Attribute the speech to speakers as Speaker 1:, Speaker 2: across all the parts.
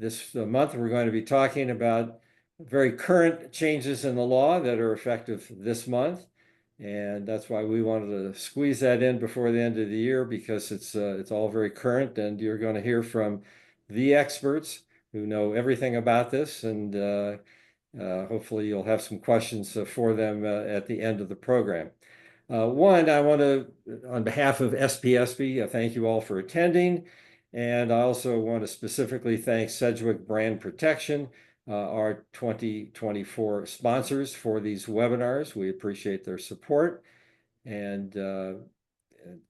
Speaker 1: This month, we're going to be talking about very current changes in the law that are effective this month. And that's why we wanted to squeeze that in before the end of the year, because it's all very current, and you're going to hear from the experts who know everything about this, and hopefully you'll have some questions for them at the end of the program. One, I want to, on behalf of SPSP, thank you all for attending. And I also want to specifically thank Sedgwick Brand Protection, our 2024 sponsors for these webinars. We appreciate their support, and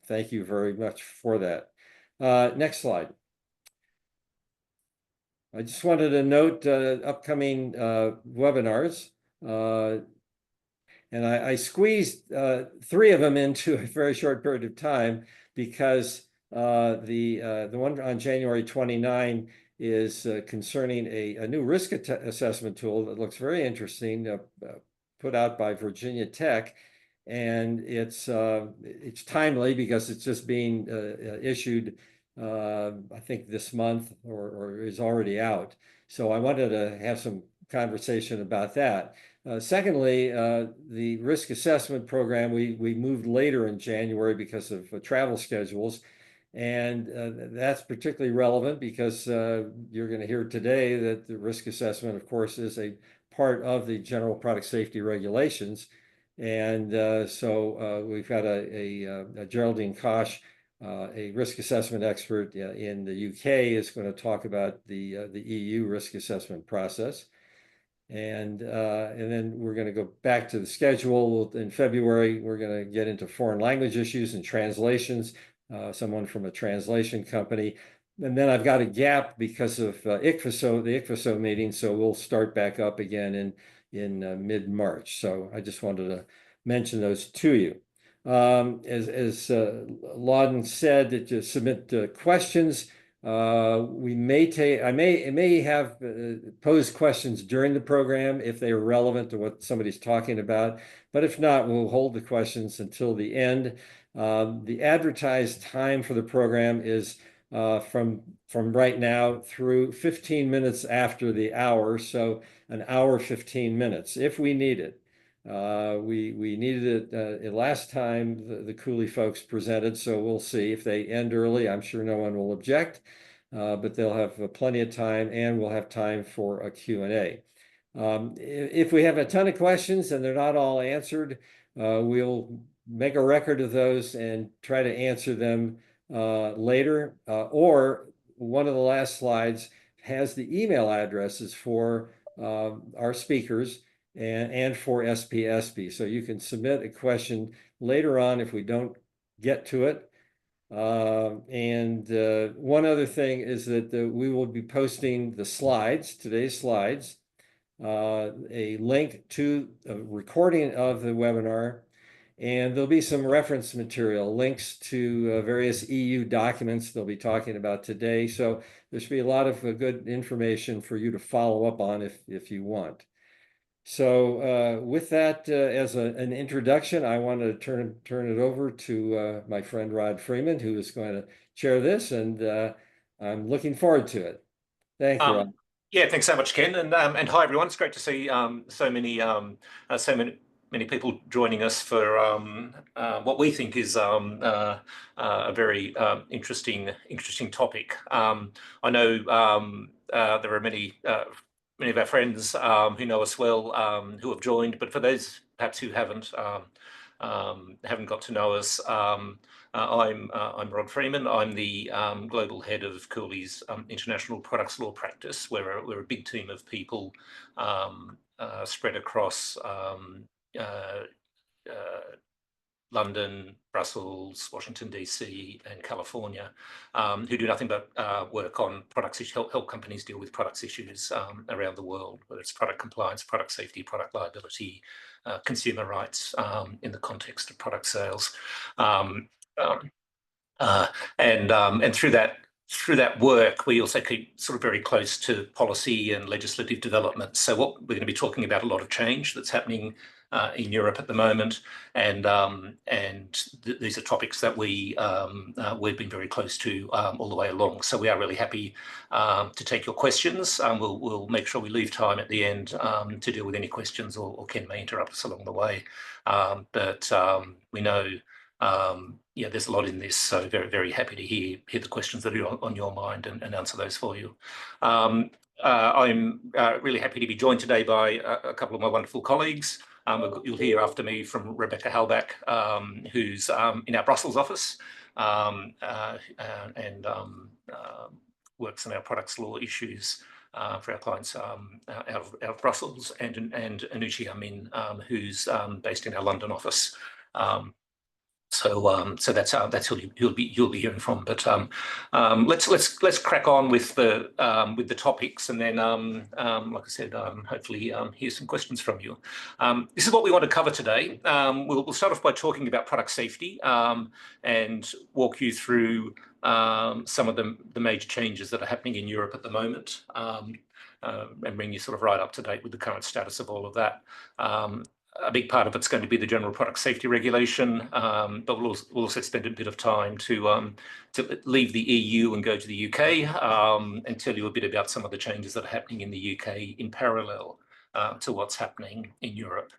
Speaker 1: thank you very much for that. Next slide. I just wanted to note upcoming webinars. And I squeezed 3 of them into a very short period of time, because the one on January 29 is concerning a new risk assessment tool that looks very interesting, put out by Virginia Tech. And it's timely because it's just being issued, I think this month, or is already out. So I wanted to have some conversation about that. Secondly, the risk assessment program, we moved later in January because of travel schedules. And that's particularly relevant because you're going to hear today that the risk assessment, of course, is a part of the general product safety regulations. And so we've got a Geraldine Koch, a risk assessment expert in the UK, is going to talk about the EU risk assessment process. And then we're going to go back to the schedule. In February, we're going to get into foreign language issues and translations, someone from a translation company. And then I've got a gap because of ICPHSO, the ICPHSO meeting, so we'll start back up again in mid-March. So I just wanted to mention those to you. As Lawden said, that you submit questions. I may have posed questions during the program if they are relevant to what somebody's talking about, but if not, we'll hold the questions until the end. The advertised time for the program is from right now through 15 minutes after the hour, so an hour 15 minutes if we need it. We needed it last time the Cooley folks presented, so we'll see. If they end early, I'm sure no one will object, but they'll have plenty of time, and we'll have time for a Q&A. If we have a ton of questions and they're not all answered, we'll make a record of those and try to answer them later. Or one of the last slides has the email addresses for our speakers and for SPSP. So you can submit a question later on if we don't get to it. And one other thing is that we will be posting the slides, today's slides, a link to a recording of the webinar, and there'll be some reference material, links to various EU documents they'll be talking about today. So there should be a lot of good information for you to follow up on if you want. So with that as an introduction, I want to turn it over to my friend Rod Freeman, who is going to chair this, and I'm looking forward to it. Thank you, Rod.
Speaker 2: Yeah, thanks so much, Ken, and hi everyone. It's great to see so many people joining us for what we think is a very interesting topic. I know there are many of our friends who know us well who have joined, but for those perhaps who haven't got to know us, I'm Rod Freeman. I'm the global head of Cooley's international products law practice. We're a big team of people spread across London, Brussels, Washington, DC, and California, who do nothing but work on products issues, help companies deal with products issues around the world, whether it's product compliance, product safety, product liability, consumer rights in the context of product sales. And through that work, we also keep sort of very close to policy and legislative development. So what we're going to be talking about, a lot of change that's happening in Europe at the moment, and these are topics that we've been very close to all the way along. So we are really happy to take your questions. We'll make sure we leave time at the end to deal with any questions, or Ken may interrupt us along the way. But we know yeah, there's a lot in this, so very, very happy to hear the questions that are on your mind and answer those for you. I'm really happy to be joined today by a couple of my wonderful colleagues. You'll hear after me from Rebecca Halbach, who's in our Brussels office and works on our products law issues for our clients out of Brussels, and Anushi Amin, who's based in our London office. So that's who you'll be hearing from. But let's crack on with the topics, and then like I said, hopefully hear some questions from you. This is what we want to cover today. We'll start off by talking about product safety and walk you through some of the major changes that are happening in Europe at the moment, and bring you sort of right up to date with the current status of all of that. A big part of it's going to be the general product safety regulation, but we'll also spend a bit of time to leave the EU and go to the UK and tell you a bit about some of the changes that are happening in the UK in parallel to what's happening in Europe.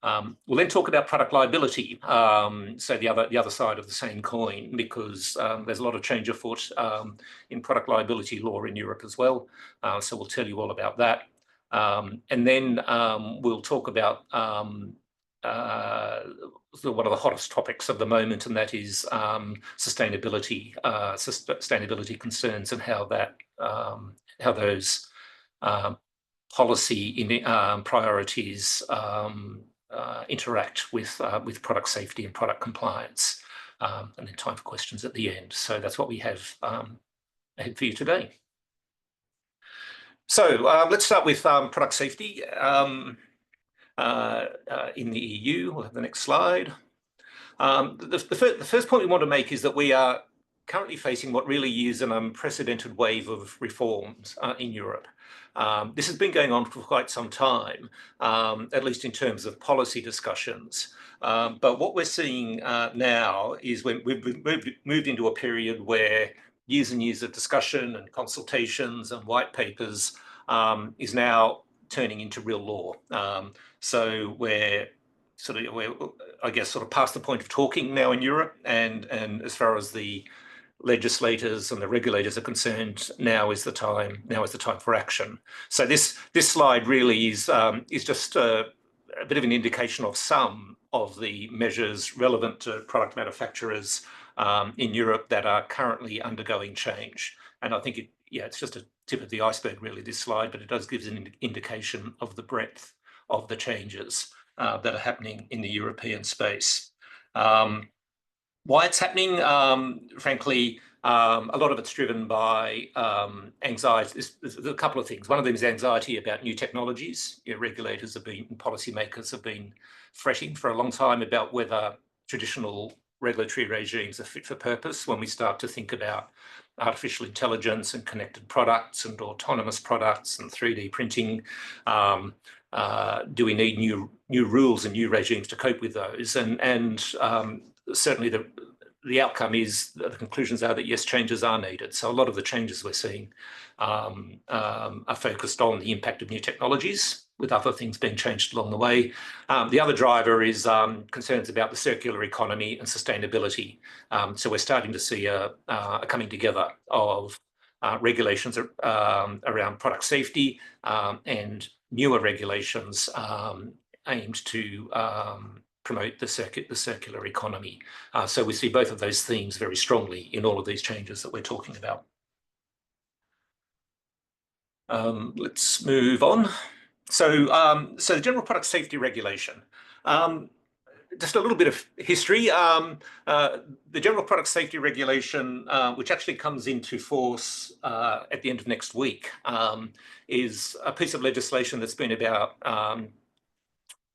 Speaker 2: We'll then talk about product liability, so the other side of the same coin, because there's a lot of change afoot in product liability law in Europe as well. So we'll tell you all about that. And then we'll talk about one of the hottest topics of the moment, and that is sustainability concerns, and how those policy priorities interact with product safety and product compliance, and then time for questions at the end. So that's what we have ahead for you today. So let's start with product safety in the EU. We'll have the next slide. The first point we want to make is that we are currently facing what really is an unprecedented wave of reforms in Europe. This has been going on for quite some time, at least in terms of policy discussions. But what we're seeing now is when we've moved into a period where years and years of discussion and consultations and white papers is now turning into real law. So we're I guess sort of past the point of talking now in Europe, and as far as the legislators and the regulators are concerned, now is the time for action. So this slide really is just a bit of an indication of some of the measures relevant to product manufacturers in Europe that are currently undergoing change. And I think it's just a tip of the iceberg, really, this slide, but it does give an indication of the breadth of the changes that are happening in the European space. Why it's happening, frankly, a lot of it's driven by anxiety. There's a couple of things. One of them is anxiety about new technologies. Regulators and policymakers have been fretting for a long time about whether traditional regulatory regimes are fit for purpose when we start to think about artificial intelligence and connected products and autonomous products and 3D printing. Do we need new rules and new regimes to cope with those? And certainly the outcome is, the conclusions are that yes, changes are needed. So a lot of the changes we're seeing are focused on the impact of new technologies, with other things being changed along the way. The other driver is concerns about the circular economy and sustainability. So we're starting to see a coming together of regulations around product safety and newer regulations aimed to promote the circular economy. So we see both of those themes very strongly in all of these changes that we're talking about. Let's move on. So the general product safety regulation. Just a little bit of history. The general product safety regulation, which actually comes into force at the end of next week, is a piece of legislation that's been about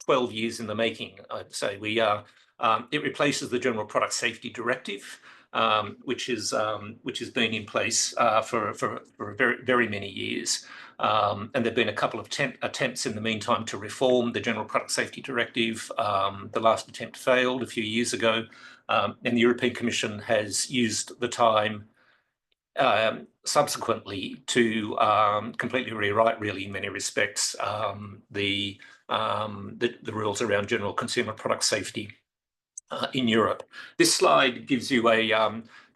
Speaker 2: 12 years in the making, I'd say. It replaces the General Product Safety Directive, which has been in place for very many years. And there've been a couple of attempts in the meantime to reform the General Product Safety Directive. The last attempt failed a few years ago, and the European Commission has used the time subsequently to completely rewrite, really, in many respects, the rules around general consumer product safety in Europe. This slide gives you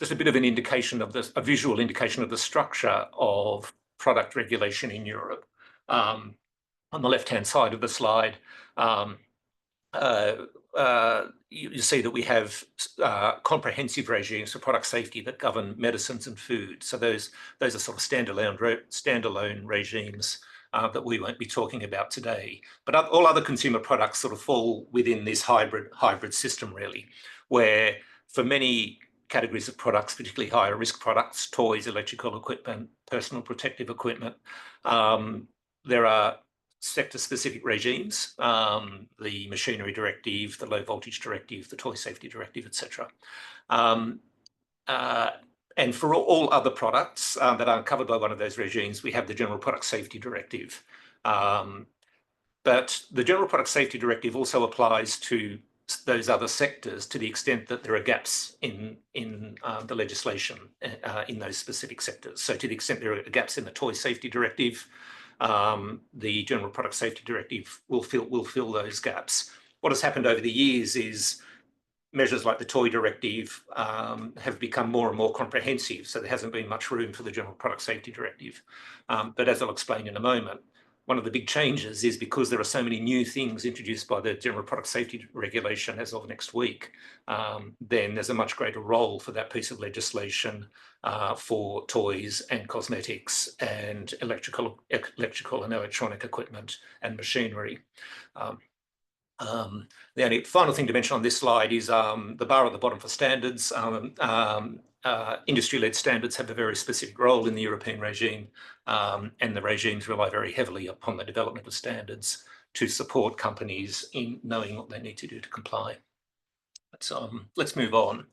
Speaker 2: just a bit of an indication of a visual indication of the structure of product regulation in Europe. On the left-hand side of the slide, you see that we have comprehensive regimes for product safety that govern medicines and food. So those are sort of standalone regimes that we won't be talking about today. But all other consumer products sort of fall within this hybrid system, really, where for many categories of products, particularly higher risk products, toys, electrical equipment, personal protective equipment, there are sector-specific regimes, the machinery directive, the low voltage directive, the toy safety directive, etc. And for all other products that aren't covered by one of those regimes, we have the General Product Safety Directive. But the General Product Safety Directive also applies to those other sectors to the extent that there are gaps in the legislation in those specific sectors. So to the extent there are gaps in the Toy Safety Directive, the General Product Safety Directive will fill those gaps. What has happened over the years is measures like the Toy Directive have become more and more comprehensive, so there hasn't been much room for the General Product Safety Directive. But as I'll explain in a moment, one of the big changes is because there are so many new things introduced by the General Product Safety Regulation as of next week, then there's a much greater role for that piece of legislation for toys and cosmetics and electrical and electronic equipment and machinery. The only final thing to mention on this slide is the bar at the bottom for standards. Industry-led standards have a very specific role in the European regime, and the regimes rely very heavily upon the development of standards to support companies in knowing what they need to do to comply. Let's move on.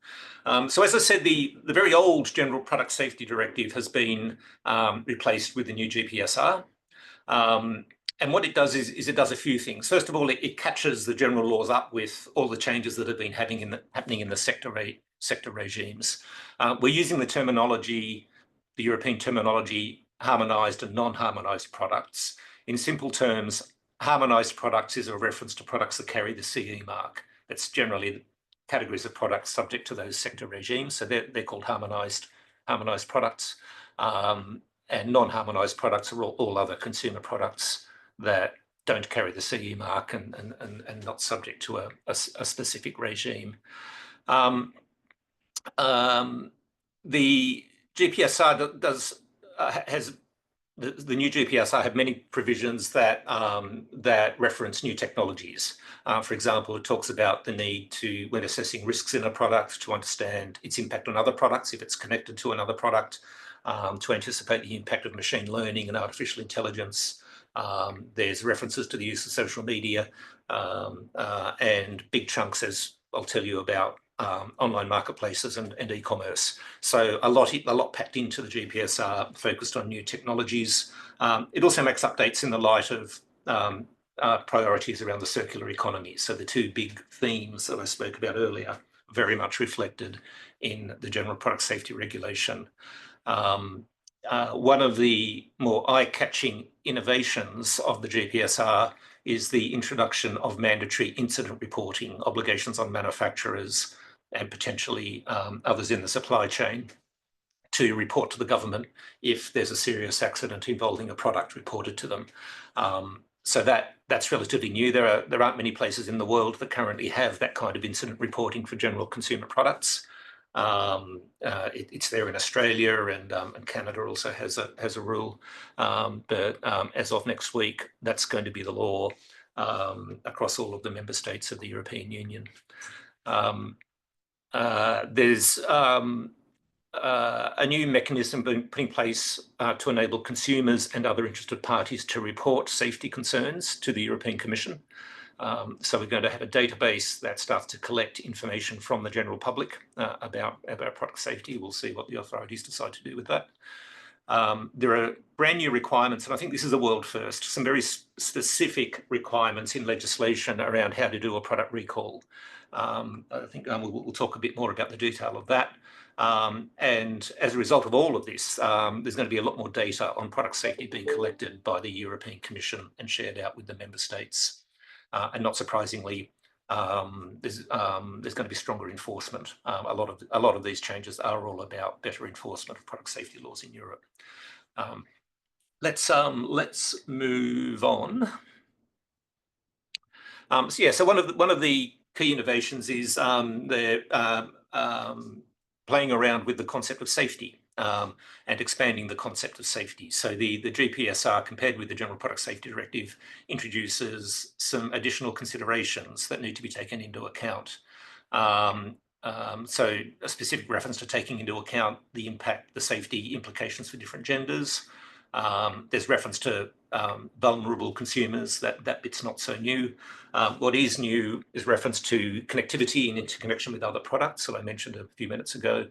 Speaker 2: So as I said, the very old General Product Safety Directive has been replaced with the new GPSR. And what it does is it does a few things. First of all, it catches the general laws up with all the changes that have been happening in the sector regimes. We're using the terminology, the European terminology, harmonised and non-harmonised products. In simple terms, harmonised products is a reference to products that carry the CE mark. It's generally categories of products subject to those sector regimes, so they're called harmonised products. And non-harmonised products are all other consumer products that don't carry the CE mark and not subject to a specific regime. The GPSR has the new GPSR have many provisions that reference new technologies. For example, it talks about the need to, when assessing risks in a product, to understand its impact on other products if it's connected to another product, to anticipate the impact of machine learning and artificial intelligence. There's references to the use of social media and big chunks, as I'll tell you, about online marketplaces and e-commerce. So a lot packed into the GPSR focused on new technologies. It also makes updates in the light of priorities around the circular economy. So the two big themes that I spoke about earlier very much reflected in the General Product Safety Regulation. One of the more eye-catching innovations of the GPSR is the introduction of mandatory incident reporting obligations on manufacturers and potentially others in the supply chain to report to the government if there's a serious accident involving a product reported to them. So that's relatively new. There aren't many places in the world that currently have that kind of incident reporting for general consumer products. It's there in Australia, and Canada also has a rule. But as of next week, that's going to be the law across all of the member states of the European Union. There's a new mechanism being put in place to enable consumers and other interested parties to report safety concerns to the European Commission. So we're going to have a database that starts to collect information from the general public about product safety. We'll see what the authorities decide to do with that. There are brand new requirements, and I think this is a world first, some very specific requirements in legislation around how to do a product recall. I think we'll talk a bit more about the detail of that. And as a result of all of this, there's going to be a lot more data on product safety being collected by the European Commission and shared out with the member states. And not surprisingly, there's going to be stronger enforcement. A lot of these changes are all about better enforcement of product safety laws in Europe. Let's move on. So one of the key innovations is they're playing around with the concept of safety and expanding the concept of safety. So the GPSR, compared with the General Product Safety Directive, introduces some additional considerations that need to be taken into account. So a specific reference to taking into account the safety implications for different genders. There's reference to vulnerable consumers. That bit's not so new. What is new is reference to connectivity and interconnection with other products that I mentioned a few minutes ago.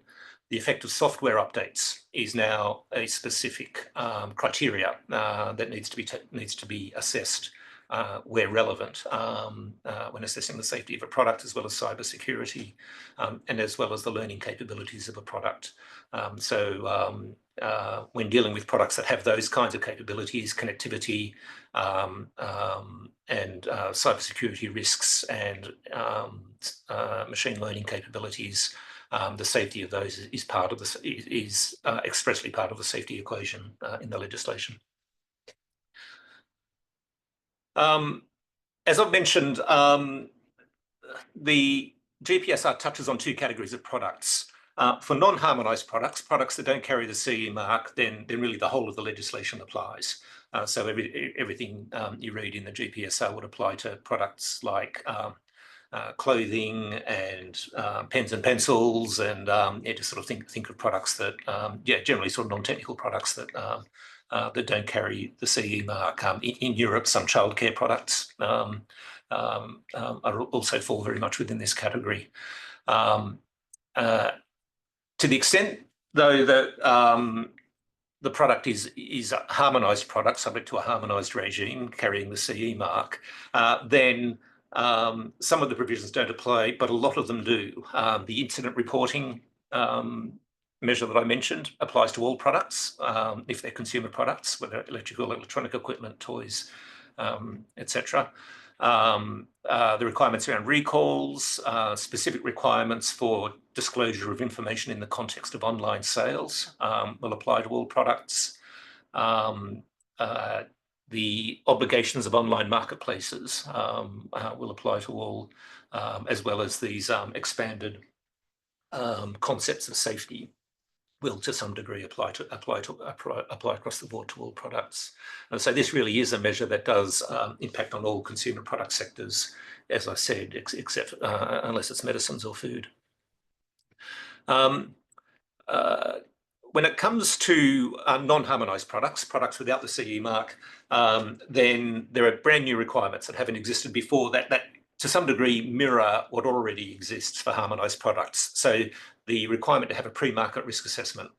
Speaker 2: The effect of software updates is now a specific criteria that needs to be assessed where relevant when assessing the safety of a product, as well as cybersecurity, and as well as the learning capabilities of a product. When dealing with products that have those kinds of capabilities, connectivity and cybersecurity risks and machine learning capabilities, the safety of those is expressly part of the safety equation in the legislation. As I've mentioned, the GPSR touches on two categories of products. For non-harmonised products that don't carry the CE mark, then really the whole of the legislation applies. So everything you read in the GPSR would apply to products like clothing and pens and pencils, and just sort of think of products that, generally sort of non-technical products that don't carry the CE mark. In Europe, some childcare products also fall very much within this category. To the extent, though, that the product is a harmonised product subject to a harmonised regime carrying the CE mark, then some of the provisions don't apply, but a lot of them do. The incident reporting measure that I mentioned applies to all products, if they're consumer products, whether electrical, electronic equipment, toys, etc. The requirements around recalls, specific requirements for disclosure of information in the context of online sales will apply to all products. The obligations of online marketplaces will apply to all, as well as these expanded concepts of safety will to some degree apply across the board to all products. And so this really is a measure that does impact on all consumer product sectors, as I said, except unless it's medicines or food. When it comes to non-harmonised products without the CE mark, then there are brand new requirements that haven't existed before that to some degree mirror what already exists for harmonised products. So the requirement to have a pre-market risk assessment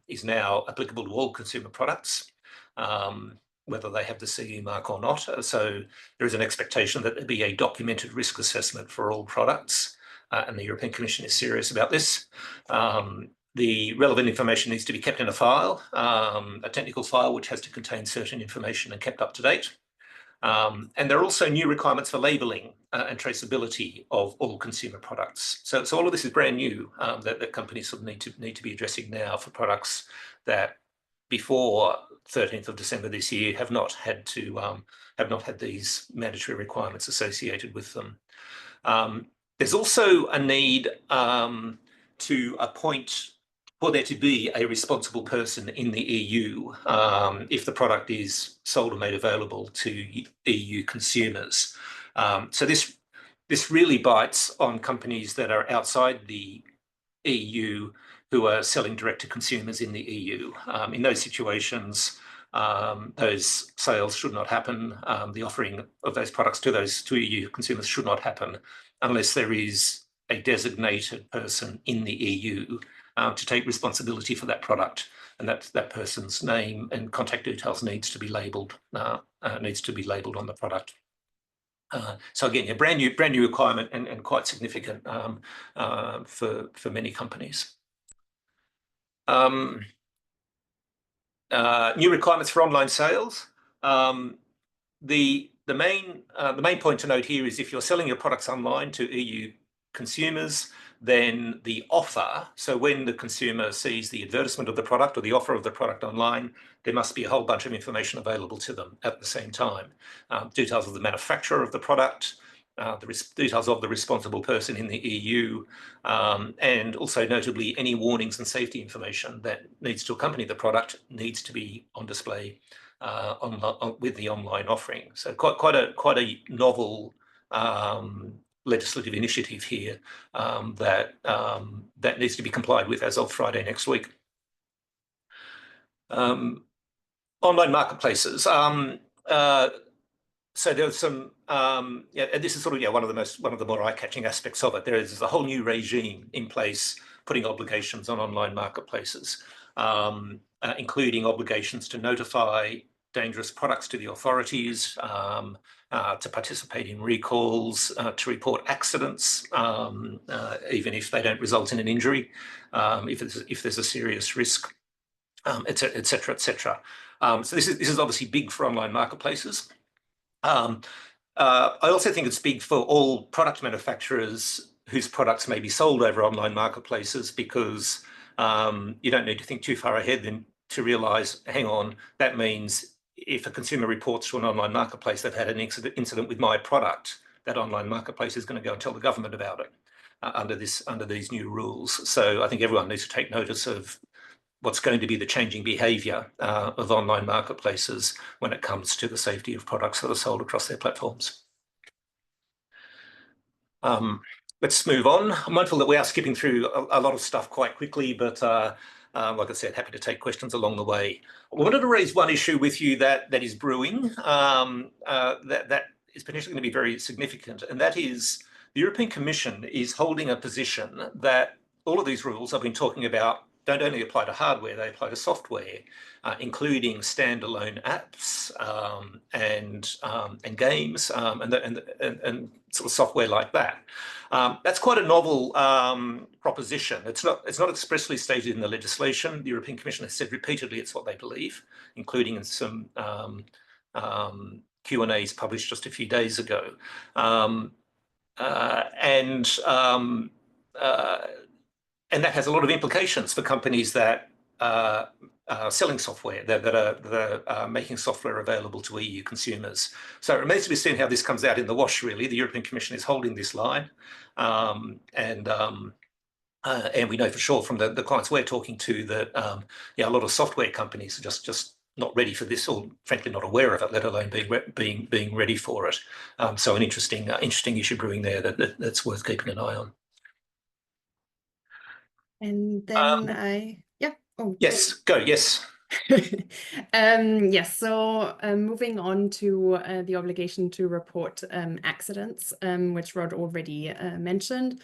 Speaker 2: is now applicable to all consumer products, whether they have the CE mark or not. So there is an expectation that there be a documented risk assessment for all products, and the European Commission is serious about this. The relevant information needs to be kept in a file, a technical file which has to contain certain information and kept up to date. And there are also new requirements for labelling and traceability of all consumer products. So all of this is brand new that companies sort of need to be addressing now for products that before 13th of December this year have not had these mandatory requirements associated with them. There's also a need to appoint for there to be a responsible person in the EU if the product is sold or made available to EU consumers. So this really bites on companies that are outside the EU who are selling direct to consumers in the EU. In those situations, those sales should not happen. The offering of those products to EU consumers should not happen unless there is a designated person in the EU to take responsibility for that product, and that person's name and contact details needs to be labelled on the product. So again, a brand new requirement and quite significant for many companies. New requirements for online sales. The main point to note here is if you're selling your products online to EU consumers, then the offer, so when the consumer sees the advertisement of the product or the offer of the product online, there must be a whole bunch of information available to them at the same time. Details of the manufacturer of the product, the details of the responsible person in the EU, and also notably any warnings and safety information that needs to accompany the product needs to be on display with the online offering. So quite a novel legislative initiative here that needs to be complied with as of Friday next week. Online marketplaces. So there's some, and this is sort of one of the more eye-catching aspects of it. There is a whole new regime in place putting obligations on online marketplaces, including obligations to notify dangerous products to the authorities, to participate in recalls, to report accidents, even if they don't result in an injury, if there's a serious risk, et cetera, et cetera. So this is obviously big for online marketplaces. I also think it's big for all product manufacturers whose products may be sold over online marketplaces, because you don't need to think too far ahead then to realise, hang on, that means if a consumer reports to an online marketplace they've had an incident with my product, that online marketplace is going to go and tell the government about it under these new rules. So I think everyone needs to take notice of what's going to be the changing behaviour of online marketplaces when it comes to the safety of products that are sold across their platforms. Let's move on. I'm mindful that we are skipping through a lot of stuff quite quickly, but like I said, happy to take questions along the way. I wanted to raise one issue with you that is brewing, that is potentially going to be very significant, and that is the European Commission is holding a position that all of these rules I've been talking about don't only apply to hardware, they apply to software, including standalone apps and games and sort of software like that. That's quite a novel proposition. It's not expressly stated in the legislation. The European Commission has said repeatedly it's what they believe, including in some Q&As published just a few days ago. And that has a lot of implications for companies that are selling software, that are making software available to EU consumers. So it remains to be seen how this comes out in the wash, really. The European Commission is holding this line. And we know for sure from the clients we're talking to that a lot of software companies are just not ready for this, or frankly not aware of it, let alone being ready for it. So an interesting issue brewing there that's worth keeping an eye on.
Speaker 3: And then
Speaker 2: yes, go, yes.
Speaker 3: Yes, so moving on to the obligation to report accidents, which Rod already mentioned.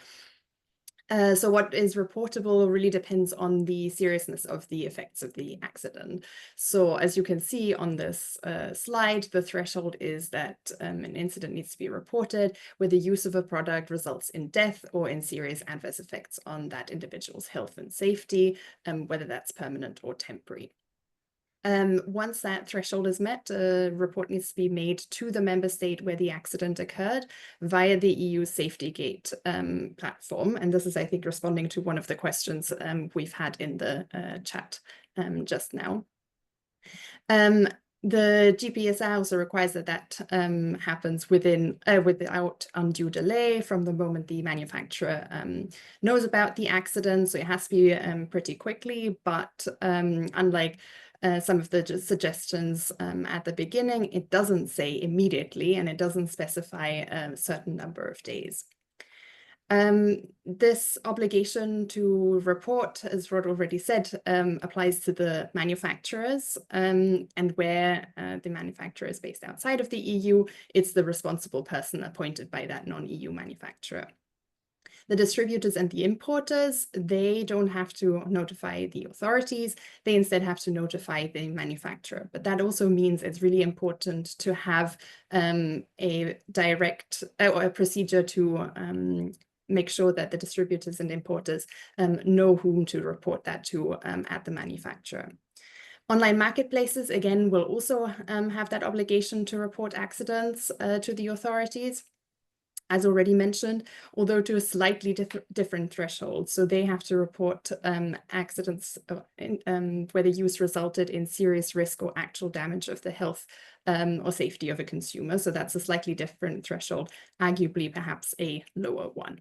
Speaker 3: So what is reportable really depends on the seriousness of the effects of the accident. So as you can see on this slide, the threshold is that an incident needs to be reported where the use of a product results in death or in serious adverse effects on that individual's health and safety, whether that's permanent or temporary. Once that threshold is met, a report needs to be made to the member state where the accident occurred via the EU SafetyGate platform. And this is, I think, responding to one of the questions we've had in the chat just now. The GPSA also requires that happens without undue delay from the moment the manufacturer knows about the accident. So it has to be pretty quickly, but unlike some of the suggestions at the beginning, it doesn't say immediately, and it doesn't specify a certain number of days. This obligation to report, as Rod already said, applies to the manufacturers, and where the manufacturer is based outside of the EU, it's the responsible person appointed by that non-EU manufacturer. The distributors and the importers, they don't have to notify the authorities, they instead have to notify the manufacturer. But that also means it's really important to have a direct or a procedure to make sure that the distributors and importers know whom to report that to at the manufacturer. Online marketplaces, again, will also have that obligation to report accidents to the authorities, as already mentioned, although to a slightly different threshold. So they have to report accidents where the use resulted in serious risk or actual damage of the health or safety of a consumer. So that's a slightly different threshold, arguably perhaps a lower one.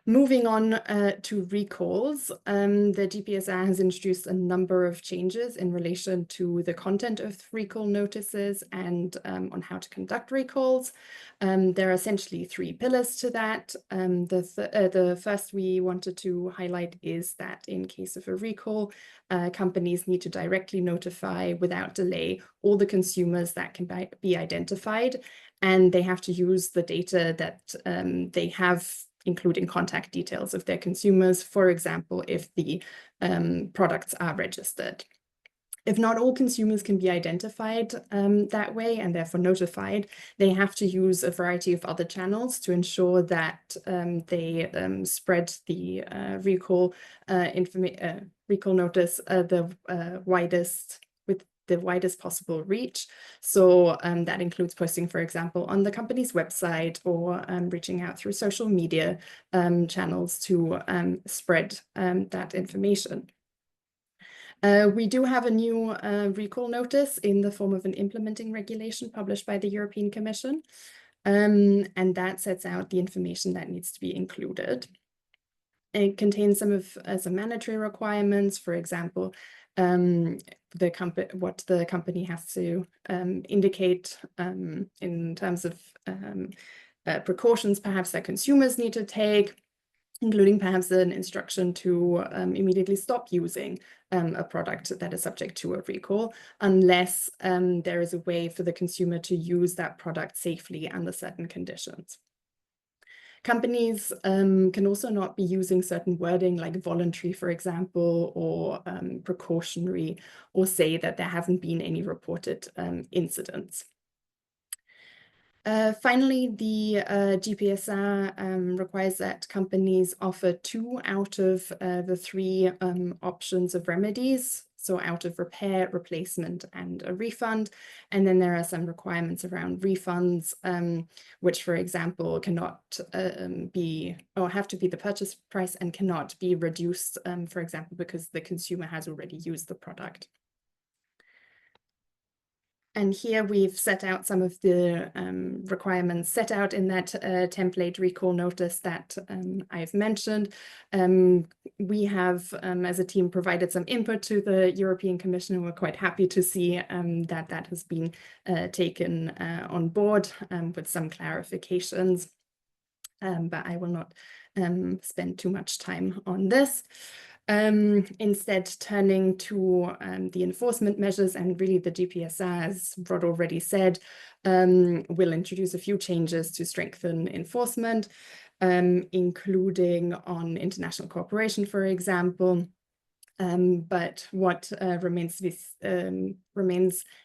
Speaker 3: Moving on to recalls, the GPSR has introduced a number of changes in relation to the content of recall notices and on how to conduct recalls. There are essentially three pillars to that. The first we wanted to highlight is that in case of a recall, companies need to directly notify without delay all the consumers that can be identified, and they have to use the data that they have, including contact details of their consumers, for example, if the products are registered. If not all consumers can be identified that way and therefore notified, they have to use a variety of other channels to ensure that they spread the recall notice the widest possible reach. So that includes posting, for example, on the company's website or reaching out through social media channels to spread that information. We do have a new recall notice in the form of an implementing regulation published by the European Commission, and that sets out the information that needs to be included. It contains some mandatory requirements, for example, what the company has to indicate in terms of precautions perhaps that consumers need to take, including perhaps an instruction to immediately stop using a product that is subject to a recall, unless there is a way for the consumer to use that product safely under certain conditions. Companies can also not be using certain wording like voluntary, for example, or precautionary, or say that there haven't been any reported incidents. Finally, the GPSR requires that companies offer 2 out of the 3 options of remedies, so out of repair, replacement, and a refund. And then there are some requirements around refunds, which, for example, cannot be or have to be the purchase price and cannot be reduced, for example, because the consumer has already used the product. And here we've set out some of the requirements set out in that template recall notice that I've mentioned. We have, as a team, provided some input to the European Commission, and we're quite happy to see that that has been taken on board with some clarifications. But I will not spend too much time on this. Instead, turning to the enforcement measures, and really the GPSR, as Rod already said, will introduce a few changes to strengthen enforcement, including on international cooperation, for example. But what remains,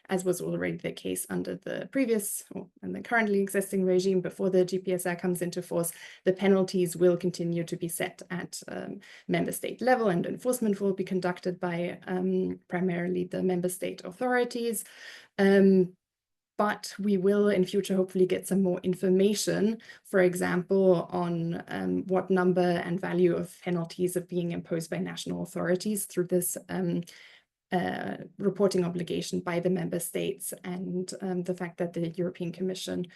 Speaker 3: as was already the case under the previous and the currently existing regime before the GPSR comes into force, the penalties will continue to be set at member state level, and enforcement will be conducted by primarily the member state authorities. But we will in future hopefully get some more information, for example, on what number and value of penalties are being imposed by national authorities through this reporting obligation by the member states, and the fact that the European Commission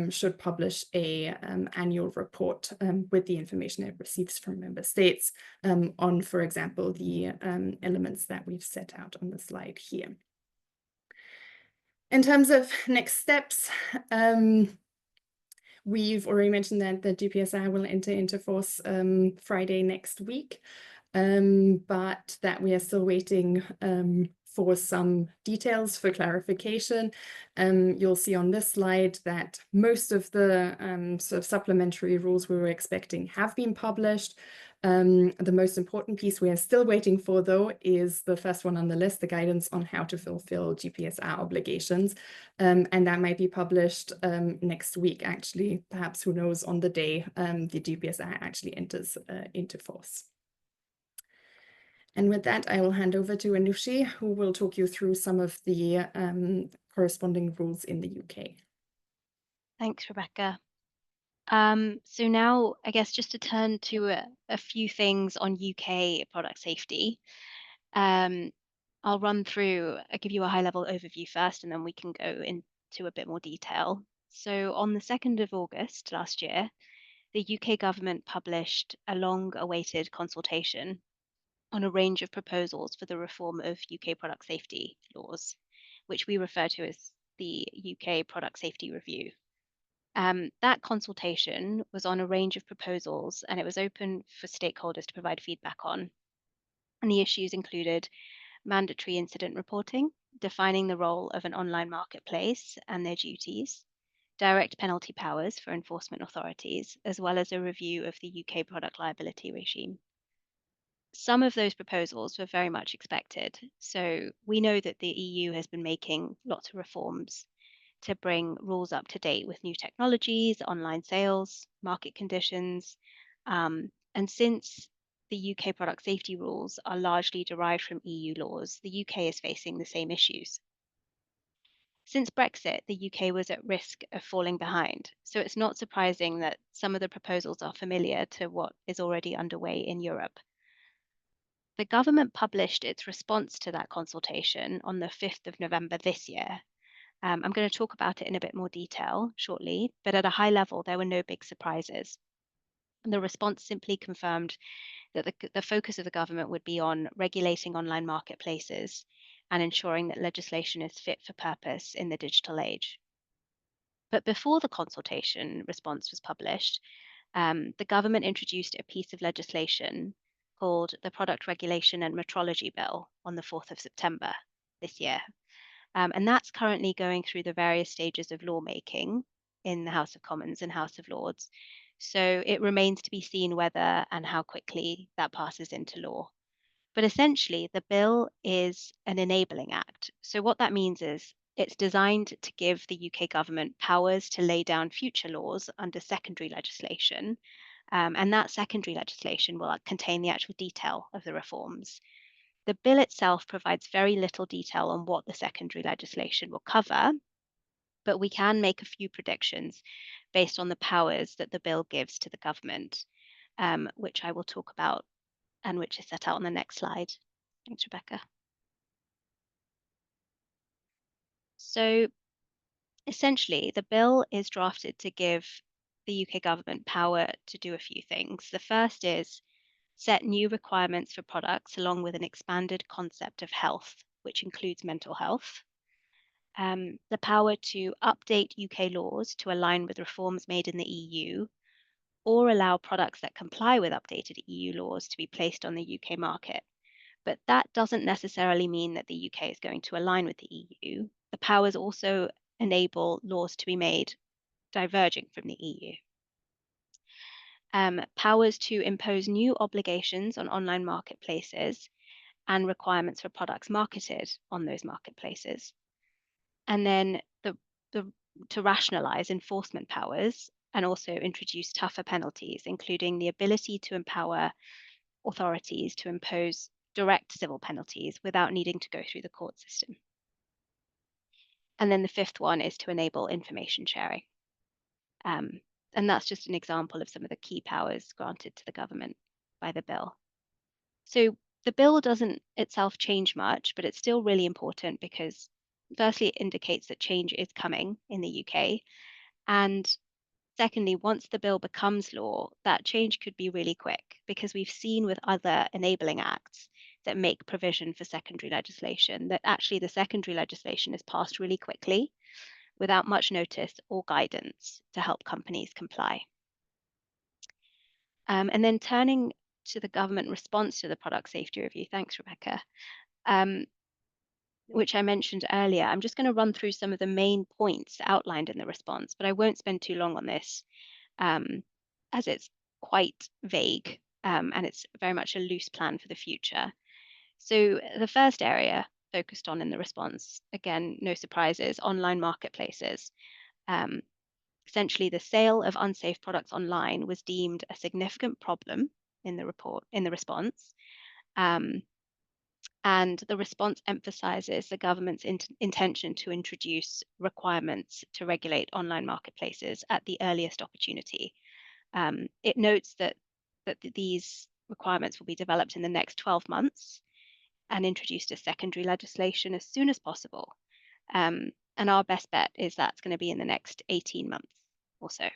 Speaker 3: should publish a annual report with the information it receives from member states on, for example, the elements that we've set out on the slide here. In terms of next steps, We've already mentioned that the GPSR will enter into force Friday next week, but that we are still waiting for some details for clarification. You'll see on this slide that most of the sort of supplementary rules we were expecting have been published. The most important piece we are still waiting for, though, is the first one on the list, the guidance on how to fulfill GPSR obligations. And that might be published next week, actually, perhaps, who knows, on the day the GPSR actually enters into force. And with that, I will hand over to Anushi, who will talk you through some of the corresponding rules in the UK.
Speaker 4: Thanks, Rebecca. So now, I guess, just to turn to a few things on UK product safety. I'll give you a high-level overview first, and then we can go into a bit more detail. So on the 2nd of August last year, the UK government published a long-awaited consultation on a range of proposals for the reform of UK product safety laws, which we refer to as the UK Product Safety Review. That consultation was on a range of proposals, and it was open for stakeholders to provide feedback on. And the issues included mandatory incident reporting, defining the role of an online marketplace and their duties, direct penalty powers for enforcement authorities, as well as a review of the UK product liability regime. Some of those proposals were very much expected. So we know that the EU has been making lots of reforms to bring rules up to date with new technologies, online sales, market conditions. And since the UK product safety rules are largely derived from EU laws, the UK is facing the same issues. Since Brexit, the UK was at risk of falling behind. So it's not surprising that some of the proposals are familiar to what is already underway in Europe. The government published its response to that consultation on the 5th of November this year. I'm going to talk about it in a bit more detail shortly, but at a high level, there were no big surprises. And the response simply confirmed that the focus of the government would be on regulating online marketplaces and ensuring that legislation is fit for purpose in the digital age. But before the consultation response was published, the government introduced a piece of legislation called the Product Regulation and Metrology Bill on the 4th of September this year. And that's currently going through the various stages of lawmaking in the House of Commons and House of Lords. So it remains to be seen whether and how quickly that passes into law. But essentially, the bill is an enabling act. So what that means is it's designed to give the UK government powers to lay down future laws under secondary legislation. And that secondary legislation will contain the actual detail of the reforms. The bill itself provides very little detail on what the secondary legislation will cover, but we can make a few predictions based on the powers that the bill gives to the government, which I will talk about and which is set out on the next slide. Thanks, Rebecca. So essentially, the bill is drafted to give the UK government power to do a few things. The first is set new requirements for products along with an expanded concept of health, which includes mental health. The power to update UK laws to align with reforms made in the EU, or allow products that comply with updated EU laws to be placed on the UK market. But that doesn't necessarily mean that the UK is going to align with the EU. The powers also enable laws to be made diverging from the EU. Powers to impose new obligations on online marketplaces and requirements for products marketed on those marketplaces. And then to rationalize enforcement powers and also introduce tougher penalties, including the ability to empower authorities to impose direct civil penalties without needing to go through the court system. And then the fifth one is to enable information sharing. And that's just an example of some of the key powers granted to the government by the bill. So the bill doesn't itself change much, but it's still really important because firstly, it indicates that change is coming in the UK. And secondly, once the bill becomes law, that change could be really quick because we've seen with other enabling acts that make provision for secondary legislation that actually the secondary legislation is passed really quickly. without much notice or guidance to help companies comply. And then turning to the government response to the product safety review, thanks, Rebecca, which I mentioned earlier. I'm just going to run through some of the main points outlined in the response, but I won't spend too long on this as it's quite vague and it's very much a loose plan for the future. So the first area focused on in the response, again, no surprises, online marketplaces. Essentially, the sale of unsafe products online was deemed a significant problem in the response. And the response emphasizes the government's intention to introduce requirements to regulate online marketplaces at the earliest opportunity. It notes that these requirements will be developed in the next 12 months and introduced as secondary legislation as soon as possible. And our best bet is that's going to be in the next 18 months or so.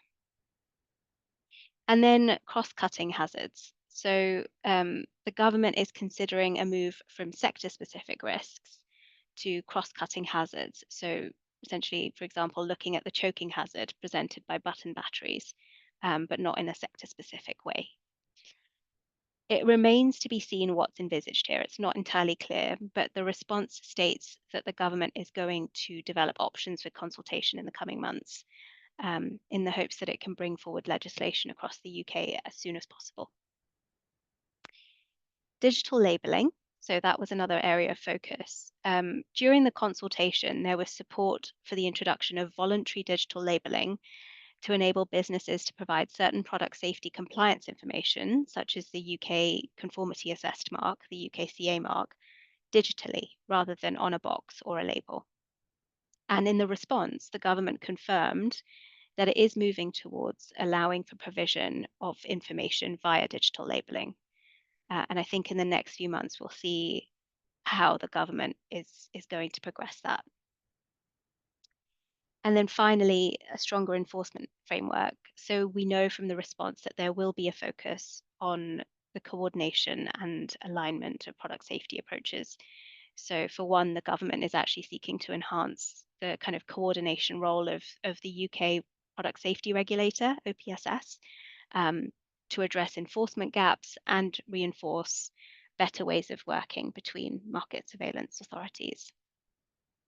Speaker 4: And then cross-cutting hazards. So the government is considering a move from sector-specific risks to cross-cutting hazards. So essentially, for example, looking at the choking hazard presented by button batteries, but not in a sector-specific way. It remains to be seen what's envisaged here. It's not entirely clear, but the response states that the government is going to develop options for consultation in the coming months in the hopes that it can bring forward legislation across the UK as soon as possible. Digital labelling. So that was another area of focus. During the consultation, there was support for the introduction of voluntary digital labelling to enable businesses to provide certain product safety compliance information, such as the UK Conformity Assessed Mark, the UKCA mark, digitally rather than on a box or a label. And in the response, the government confirmed that it is moving towards allowing for provision of information via digital labelling. And I think in the next few months, we'll see how the government is going to progress that. And then finally, a stronger enforcement framework. So we know from the response that there will be a focus on the coordination and alignment of product safety approaches. So for one, the government is actually seeking to enhance the kind of coordination role of the UK product safety regulator, OPSS, to address enforcement gaps and reinforce better ways of working between market surveillance authorities.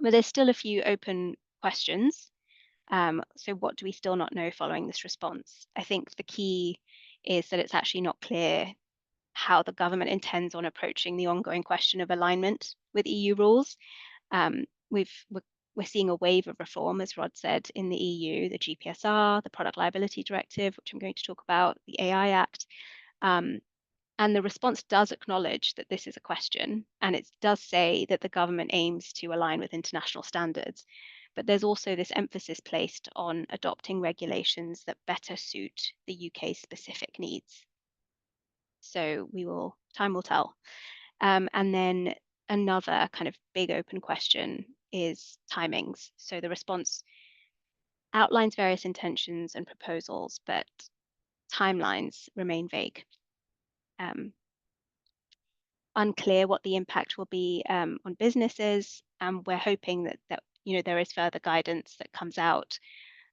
Speaker 4: But there's still a few open questions. So what do we still not know following this response? I think the key is that it's actually not clear how the government intends on approaching the ongoing question of alignment with EU rules. We're seeing a wave of reform, as Rod said, in the EU, the GPSR, the Product Liability Directive, which I'm going to talk about, the AI Act. And the response does acknowledge that this is a question, and it does say that the government aims to align with international standards. But there's also this emphasis placed on adopting regulations that better suit the UK's specific needs. So time will tell. And then another kind of big open question is timings. So the response outlines various intentions and proposals, but timelines remain vague. Unclear what the impact will be on businesses, and we're hoping that there is further guidance that comes out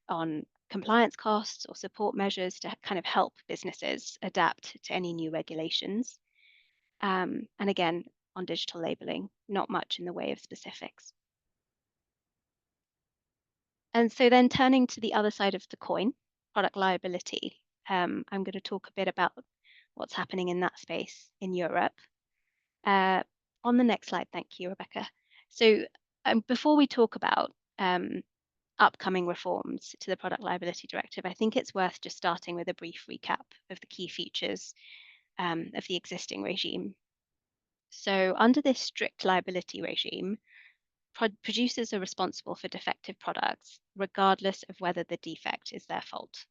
Speaker 4: on compliance costs or support measures to kind of help businesses adapt to any new regulations. And again, on digital labeling, not much in the way of specifics. And so then turning to the other side of the coin, product liability, I'm going to talk a bit about what's happening in that space in Europe. On the next slide, thank you, Rebecca. So before we talk about upcoming reforms to the Product Liability Directive, I think it's worth just starting with a brief recap of the key features of the existing regime. So under this strict liability regime, producers are responsible for defective products, regardless of whether the defect is their fault.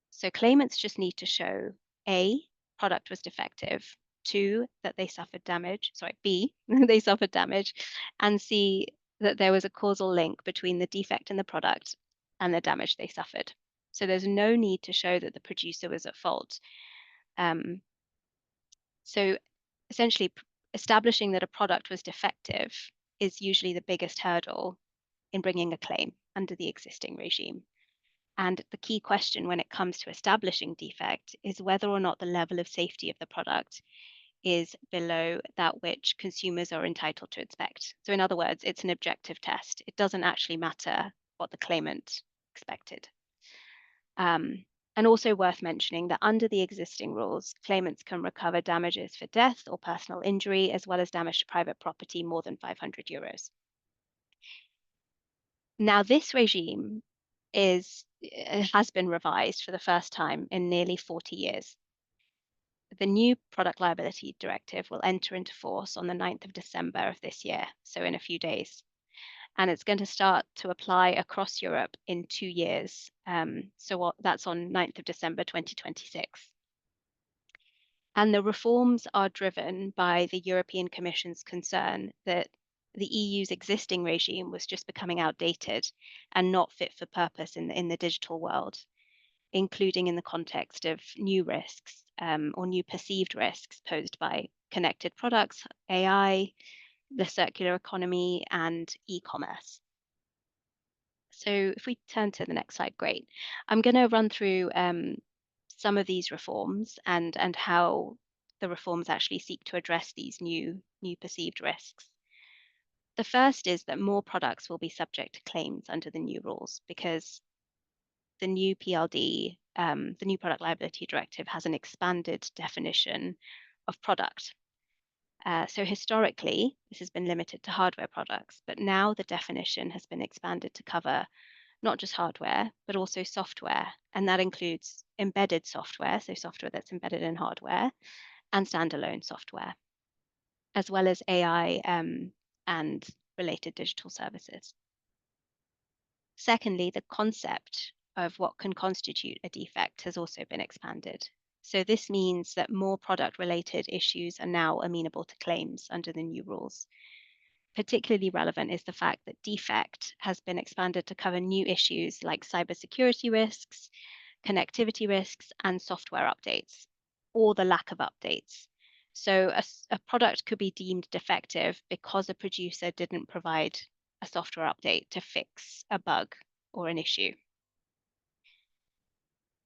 Speaker 4: So claimants just need to show A, product was defective, 2, that they suffered damage, B, they suffered damage, and C, that there was a causal link between the defect in the product and the damage they suffered. So there's no need to show that the producer was at fault. So essentially, establishing that a product was defective is usually the biggest hurdle in bringing a claim. under the existing regime. And the key question when it comes to establishing defect is whether or not the level of safety of the product is below that which consumers are entitled to expect. So in other words, it's an objective test. It doesn't actually matter what the claimant expected. And also worth mentioning that under the existing rules, claimants can recover damages for death or personal injury, as well as damage to private property more than 500 euros. Now, this regime has been revised for the first time in nearly 40 years. The new Product Liability Directive will enter into force on the 9th of December of this year, so in a few days. And it's going to start to apply across Europe in 2 years. That's on 9th of December 2026. And the reforms are driven by the European Commission's concern that the EU's existing regime was just becoming outdated and not fit for purpose in the digital world, including in the context of new risks or new perceived risks posed by connected products, AI, the circular economy, and e-commerce. So if we turn to the next slide, great. I'm going to run through some of these reforms and how the reforms actually seek to address these new perceived risks. The first is that more products will be subject to claims under the new rules because the new PLD, the new Product Liability Directive, has an expanded definition of product. So historically, this has been limited to hardware products, but now the definition has been expanded to cover not just hardware, but also software. And that includes embedded software, so software that's embedded in hardware, and standalone software, as well as AI and related digital services. Secondly, the concept of what can constitute a defect has also been expanded. So this means that more product-related issues are now amenable to claims under the new rules. Particularly relevant is the fact that defect has been expanded to cover new issues like cybersecurity risks, connectivity risks, and software updates, or the lack of updates. So a product could be deemed defective because a producer didn't provide a software update to fix a bug or an issue.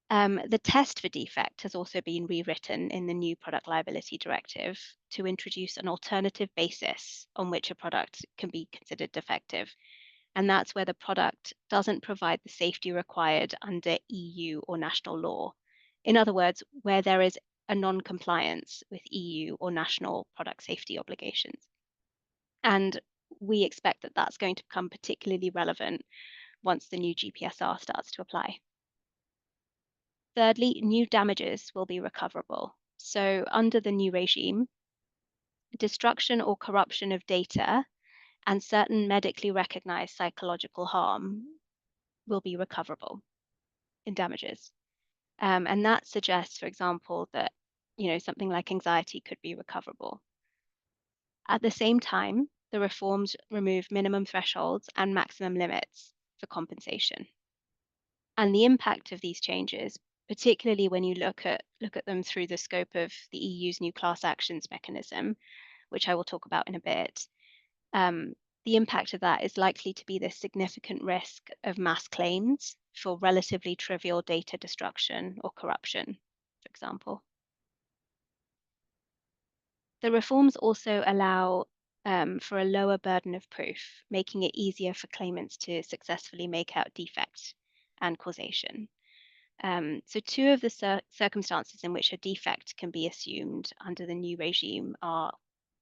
Speaker 4: The test for defect has also been rewritten in the new Product Liability Directive to introduce an alternative basis on which a product can be considered defective. And that's where the product doesn't provide the safety required under EU or national law. In other words, where there is a non-compliance with EU or national product safety obligations. And we expect that that's going to become particularly relevant once the new GPSR starts to apply. Thirdly, new damages will be recoverable. So under the new regime, destruction or corruption of data and certain medically recognized psychological harm will be recoverable in damages. And that suggests, for example, that something like anxiety could be recoverable. At the same time, the reforms remove minimum thresholds and maximum limits for compensation. And the impact of these changes, particularly when you look at them through the scope of the EU's new class actions mechanism, which I will talk about in a bit, the impact of that is likely to be the significant risk of mass claims for relatively trivial data destruction or corruption, for example. The reforms also allow for a lower burden of proof, making it easier for claimants to successfully make out defect and causation. So two of the circumstances in which a defect can be assumed under the new regime are: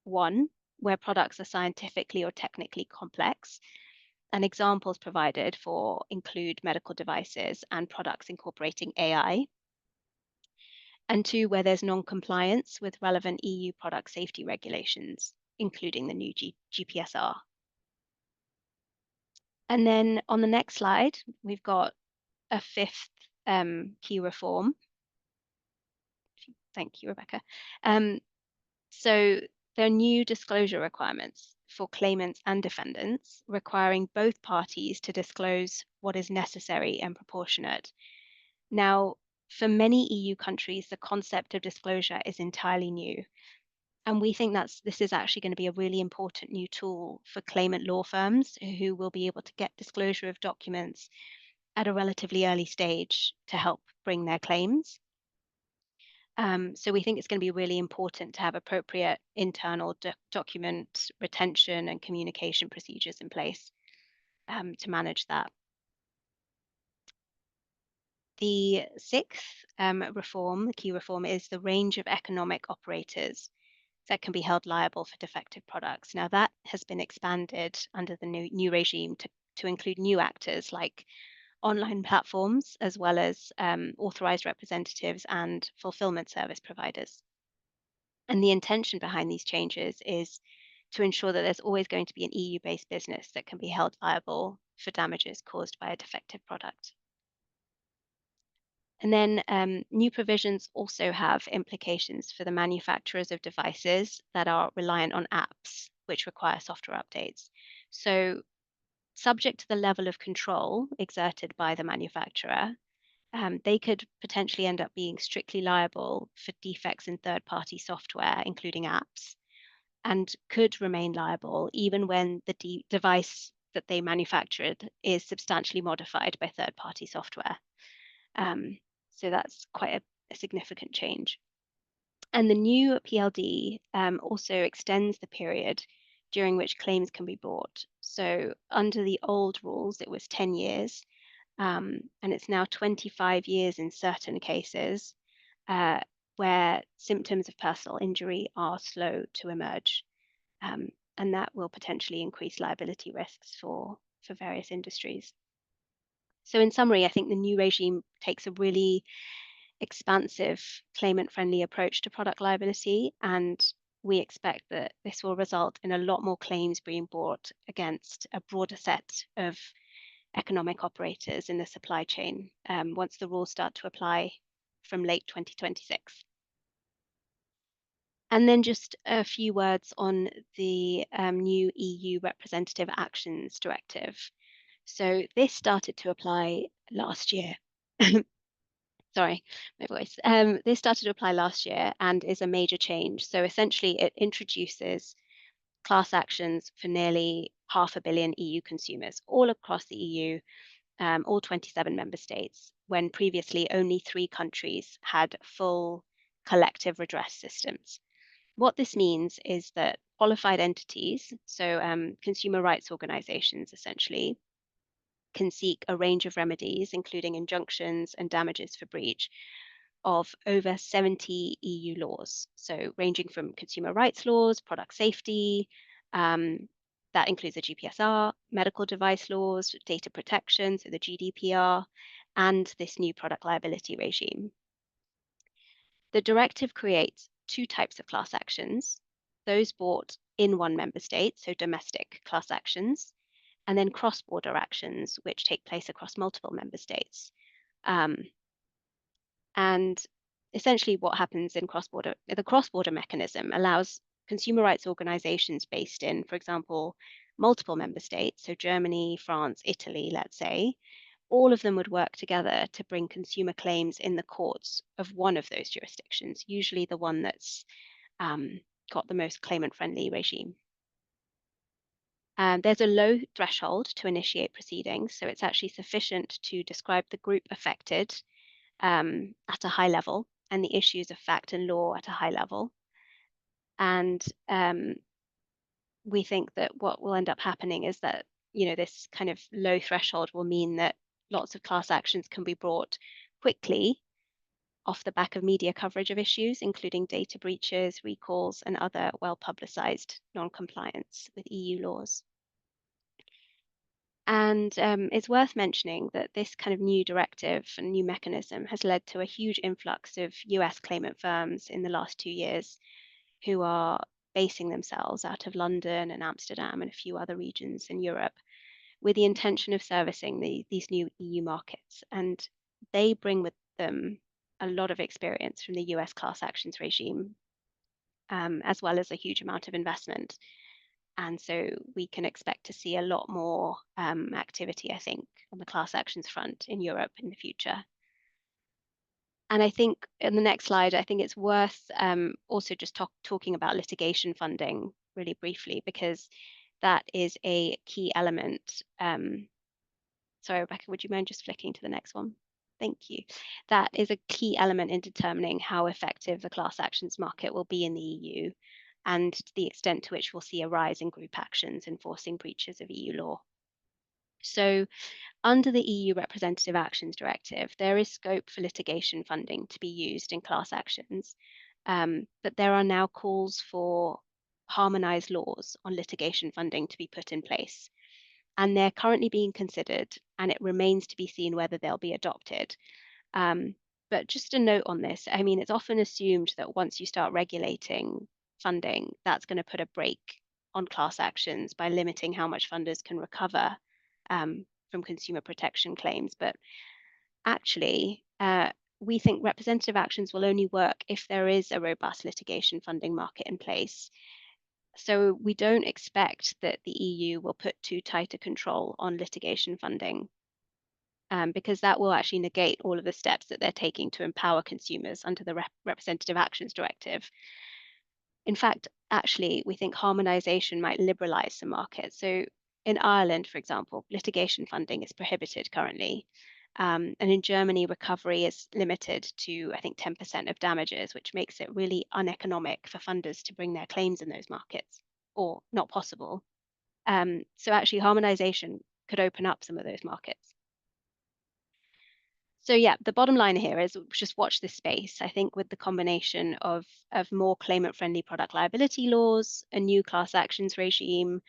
Speaker 4: one, where products are scientifically or technically complex, and examples provided for include medical devices and products incorporating AI. And two, where there's non-compliance with relevant EU product safety regulations, including the new GPSR. And then on the next slide, we've got a fifth key reform. Thank you, Rebecca. So there are new disclosure requirements for claimants and defendants, requiring both parties to disclose what is necessary and proportionate. Now, for many EU countries, the concept of disclosure is entirely new. And we think this is actually going to be a really important new tool for claimant law firms who will be able to get disclosure of documents at a relatively early stage to help bring their claims. So we think it's going to be really important to have appropriate internal document retention and communication procedures in place to manage that. The sixth reform, the key reform, is the range of economic operators that can be held liable for defective products. Now that has been expanded under the new regime to include new actors like online platforms, as well as authorized representatives and fulfillment service providers. And the intention behind these changes is to ensure that there's always going to be an EU-based business that can be held liable for damages caused by a defective product. And then new provisions also have implications for the manufacturers of devices that are reliant on apps, which require software updates. So subject to the level of control exerted by the manufacturer, they could potentially end up being strictly liable for defects in third-party software, including apps, and could remain liable even when the device that they manufactured is substantially modified by third-party software. So that's quite a significant change. And the new PLD also extends the period during which claims can be brought. So under the old rules, it was 10 years, and it's now 25 years in certain cases where symptoms of personal injury are slow to emerge. And that will potentially increase liability risks for various industries. So in summary, I think the new regime takes a really expansive, claimant-friendly approach to product liability, and we expect that this will result in a lot more claims being brought against a broader set of economic operators in the supply chain once the rules start to apply from late 2026. And then just a few words on the new EU Representative Actions Directive. So this started to apply last year. Sorry, my voice. This started to apply last year and is a major change. So essentially it introduces class actions for nearly 500 million EU consumers all across the EU, all 27 member states, when previously only 3 countries had full collective redress systems. What this means is that qualified entities, so consumer rights organizations essentially, can seek a range of remedies, including injunctions and damages for breach of over 70 EU laws. So ranging from consumer rights laws, product safety, that includes the GPSR, medical device laws, data protection, so the GDPR, and this new product liability regime. The directive creates 2 types of class actions, those brought in one member state, so domestic class actions, and then cross-border actions, which take place across multiple member states. And essentially what happens in cross-border, the cross-border mechanism allows consumer rights organizations based in, for example, multiple member states, so Germany, France, Italy, let's say, all of them would work together to bring consumer claims in the courts of one of those jurisdictions, usually the one that's got the most claimant-friendly regime. There's a low threshold to initiate proceedings, so it's actually sufficient to describe the group affected at a high level and the issues of fact and law at a high level. And we think that what will end up happening is that, this kind of low threshold will mean that lots of class actions can be brought quickly off the back of media coverage of issues, including data breaches, recalls, and other well-publicized non-compliance with EU laws. And it's worth mentioning that this kind of new directive and new mechanism has led to a huge influx of US claimant firms in the last 2 years who are basing themselves out of London and Amsterdam and a few other regions in Europe with the intention of servicing these new EU markets. And they bring with them a lot of experience from the US class actions regime, as well as a huge amount of investment. And so we can expect to see a lot more activity, I think, on the class actions front in Europe in the future. And I think in the next slide, I think it's worth also just talking about litigation funding really briefly, because that is a key element. Sorry, Rebecca, would you mind just flicking to the next one? Thank you. That is a key element in determining how effective the class actions market will be in the EU, and the extent to which we'll see a rise in group actions enforcing breaches of EU law. So under the EU Representative Actions Directive, there is scope for litigation funding to be used in class actions, but there are now calls for harmonised laws on litigation funding to be put in place. And they're currently being considered, and it remains to be seen whether they'll be adopted. But just a note on this, I mean, it's often assumed that once you start regulating funding, that's going to put a brake on class actions by limiting how much funders can recover from consumer protection claims. But actually, we think representative actions will only work if there is a robust litigation funding market in place. So we don't expect that the EU will put too tight a control on litigation funding, because that will actually negate all of the steps that they're taking to empower consumers under the Representative Actions Directive. In fact, actually, we think harmonisation might liberalise the market. So in Ireland, for example, litigation funding is prohibited currently. And in Germany, recovery is limited to, I think, 10% of damages, which makes it really uneconomic for funders to bring their claims in those markets, or not possible. So actually, harmonisation could open up some of those markets. So yeah, the bottom line here is just watch this space. I think with the combination of more claimant-friendly product liability laws, a new class actions regime,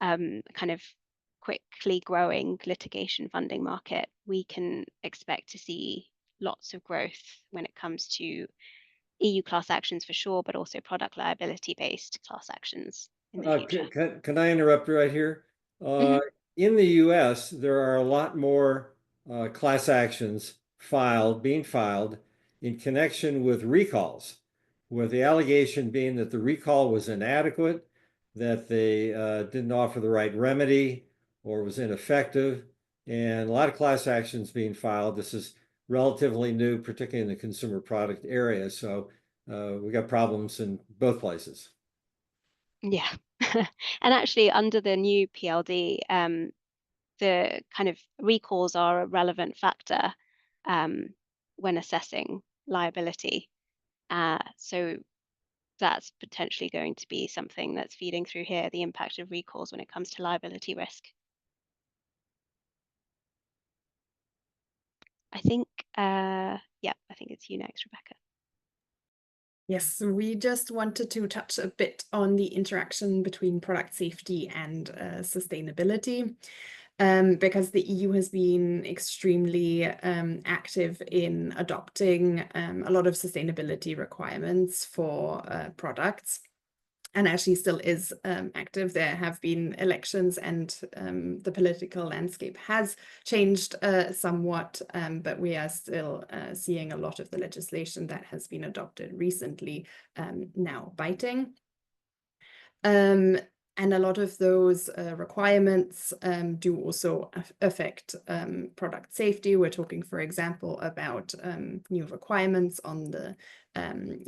Speaker 4: kind of quickly growing litigation funding market, we can expect to see lots of growth when it comes to EU class actions for sure, but also product liability-based class actions in the future.
Speaker 1: Can I interrupt right here? In the US, there are a lot more class actions being filed in connection with recalls, with the allegation being that the recall was inadequate, that they didn't offer the right remedy, or was ineffective, and a lot of class actions being filed. This is relatively new, particularly in the consumer product area. So we got problems in both places.
Speaker 4: Yeah, and actually under the new PLD, the kind of recalls are a relevant factor when assessing liability. So that's potentially going to be something that's feeding through here, the impact of recalls when it comes to liability risk. I think, yeah, I think it's you next, Rebecca.
Speaker 3: Yes, we just wanted to touch a bit on the interaction between product safety and sustainability, because the EU has been extremely active in adopting a lot of sustainability requirements for products, and actually still is active. There have been elections, and the political landscape has changed somewhat, but we are still seeing a lot of the legislation that has been adopted recently now biting. And a lot of those requirements do also affect product safety. We're talking, for example, about new requirements on the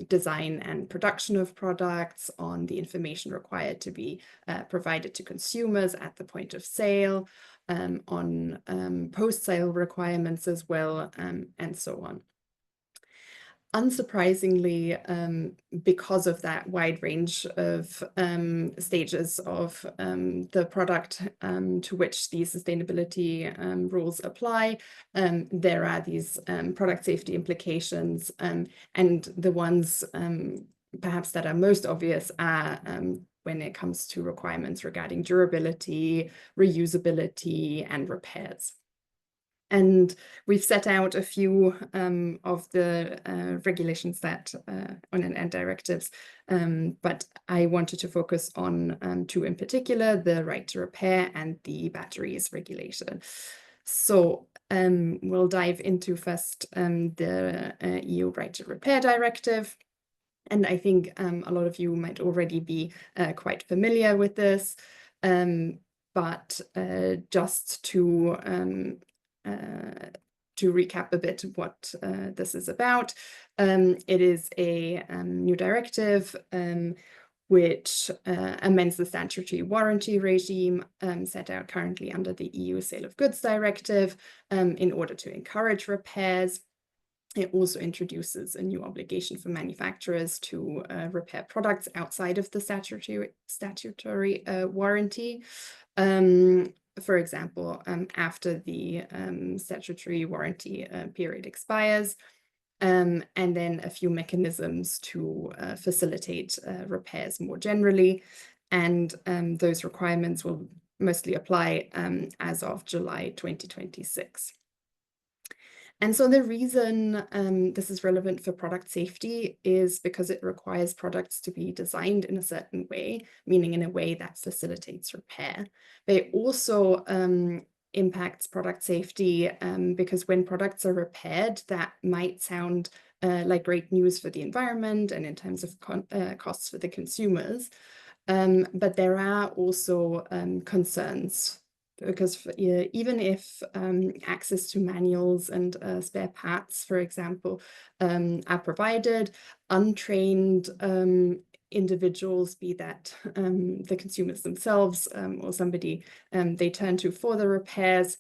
Speaker 3: design and production of products, on the information required to be provided to consumers at the point of sale, on post-sale requirements as well, and so on. Unsurprisingly, because of that wide range of stages of the product to which these sustainability rules apply, there are these product safety implications, and the ones perhaps that are most obvious are when it comes to requirements regarding durability, reusability, and repairs. And we've set out a few of the regulations that and directives, but I wanted to focus on two in particular: the right to repair and the batteries regulation. So we'll dive into first the EU right to repair directive. And I think a lot of you might already be quite familiar with this, but just to to recap a bit what this is about, it is a new directive which amends the statutory warranty regime set out currently under the EU Sale of Goods Directive in order to encourage repairs. It also introduces a new obligation for manufacturers to repair products outside of the statutory warranty. For example, after the statutory warranty period expires, and then a few mechanisms to facilitate repairs more generally. And those requirements will mostly apply as of July 2026. And so the reason this is relevant for product safety is because it requires products to be designed in a certain way, meaning in a way that facilitates repair. But it also impacts product safety because when products are repaired, that might sound like great news for the environment and in terms of costs for the consumers. But there are also concerns, because even if access to manuals and spare parts, for example, are provided, untrained individuals, be that the consumers themselves or somebody they turn to for the repairs,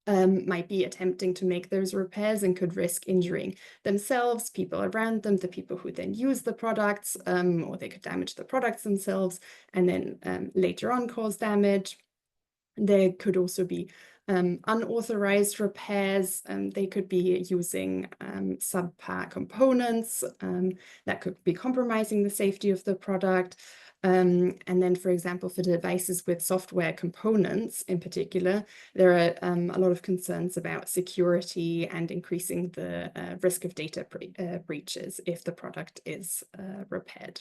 Speaker 3: might be attempting to make those repairs and could risk injuring themselves, people around them, the people who then use the products, or they could damage the products themselves and then later on cause damage. There could also be unauthorized repairs. They could be using subpar components that could be compromising the safety of the product. And then, for example, for devices with software components in particular, there are a lot of concerns about security and increasing the risk of data breaches if the product is repaired.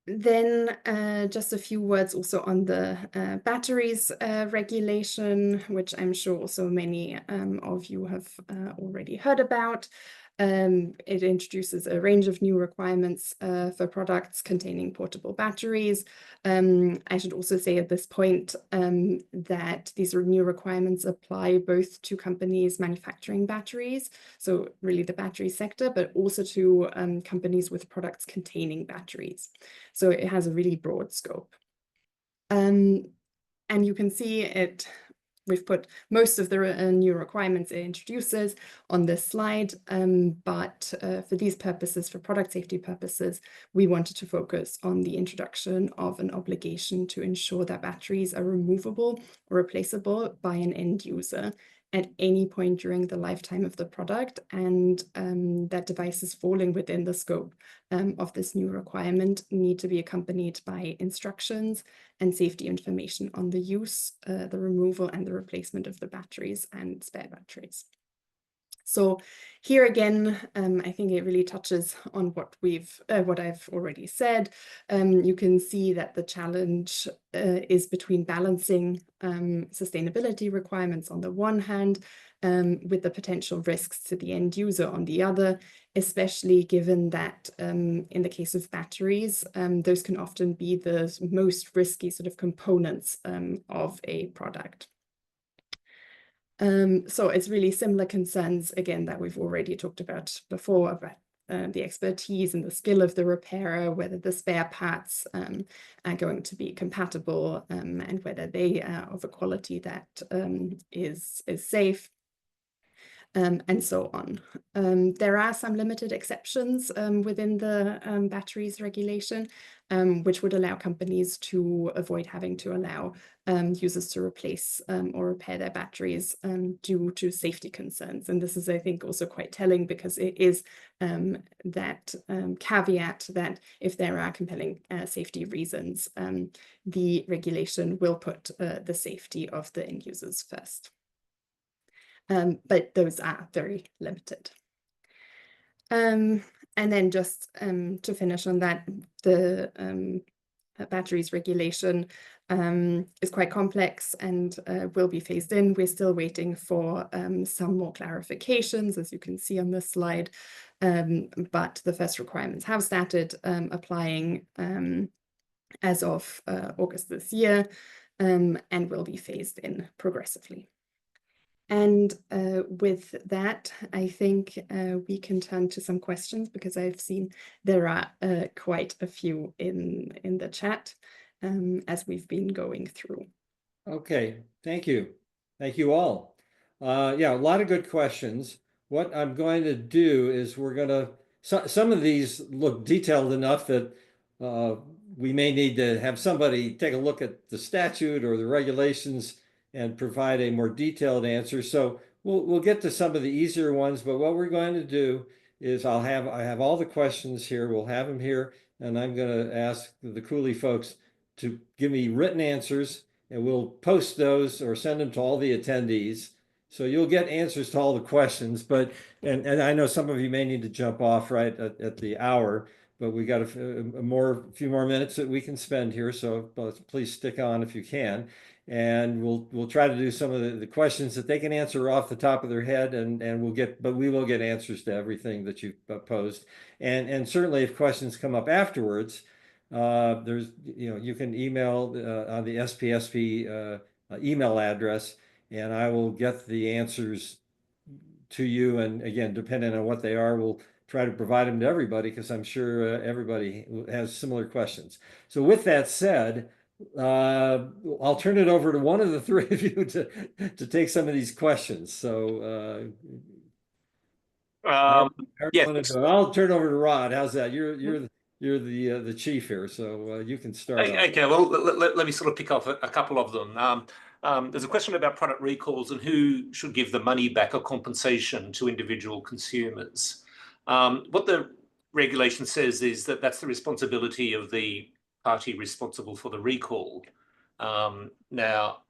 Speaker 3: Then just a few words also on the batteries regulation, which I'm sure also many of you have already heard about. It introduces a range of new requirements for products containing portable batteries. I should also say at this point that these new requirements apply both to companies manufacturing batteries, so really the battery sector, but also to companies with products containing batteries. So it has a really broad scope. And you can see it. We've put most of the new requirements it introduces on this slide, but for these purposes, for product safety purposes, we wanted to focus on the introduction of an obligation to ensure that batteries are removable or replaceable by an end user at any point during the lifetime of the product, and that devices falling within the scope of this new requirement need to be accompanied by instructions and safety information on the use, the removal and the replacement of the batteries and spare batteries. So here again, I think it really touches on what I've already said. You can see that the challenge is between balancing sustainability requirements on the one hand, with the potential risks to the end user on the other, especially given that in the case of batteries, those can often be the most risky sort of components of a product. So it's really similar concerns, again, that we've already talked about before, about the expertise and the skill of the repairer, whether the spare parts are going to be compatible, and whether they are of a quality that is safe. And so on. There are some limited exceptions within the batteries regulation, which would allow companies to avoid having to allow users to replace or repair their batteries due to safety concerns. And this is, I think, also quite telling, because it is that caveat that if there are compelling safety reasons, the regulation will put the safety of the end users first. But those are very limited. And then just to finish on that, the batteries regulation is quite complex and will be phased in. We're still waiting for some more clarifications, as you can see on this slide, but the first requirements have started applying as of August this year. and will be phased in progressively. And with that, I think we can turn to some questions, because I've seen there are quite a few in the chat as we've been going through.
Speaker 1: Okay, thank you. Thank you all. Yeah, a lot of good questions. What I'm going to do is we're going to, some of these look detailed enough that we may need to have somebody take a look at the statute or the regulations and provide a more detailed answer. So we'll get to some of the easier ones, but what we're going to do is I have all the questions here. We'll have them here, and I'm going to ask the Cooley folks to give me written answers, and we'll post those or send them to all the attendees. So you'll get answers to all the questions, but and I know some of you may need to jump off right at the hour, but we got a few more minutes that we can spend here. So please stick on if you can. And we'll try to do some of the questions that they can answer off the top of their head, and we will get answers to everything that you posed. And certainly if questions come up afterwards, there's you can email on the SPSP email address, and I will get the answers to you. And again, depending on what they are, we'll try to provide them to everybody, because I'm sure everybody has similar questions. So with that said, I'll turn it over to one of the three of you to take some of these questions. So
Speaker 2: yeah,
Speaker 1: I'll turn it over to Rod. How's that? You're the chief here, so you can start.
Speaker 2: Okay, well, let me sort of pick off a couple of them. There's a question about product recalls and who should give the money back or compensation to individual consumers. What the regulation says is that that's the responsibility of the party responsible for the recall. Now,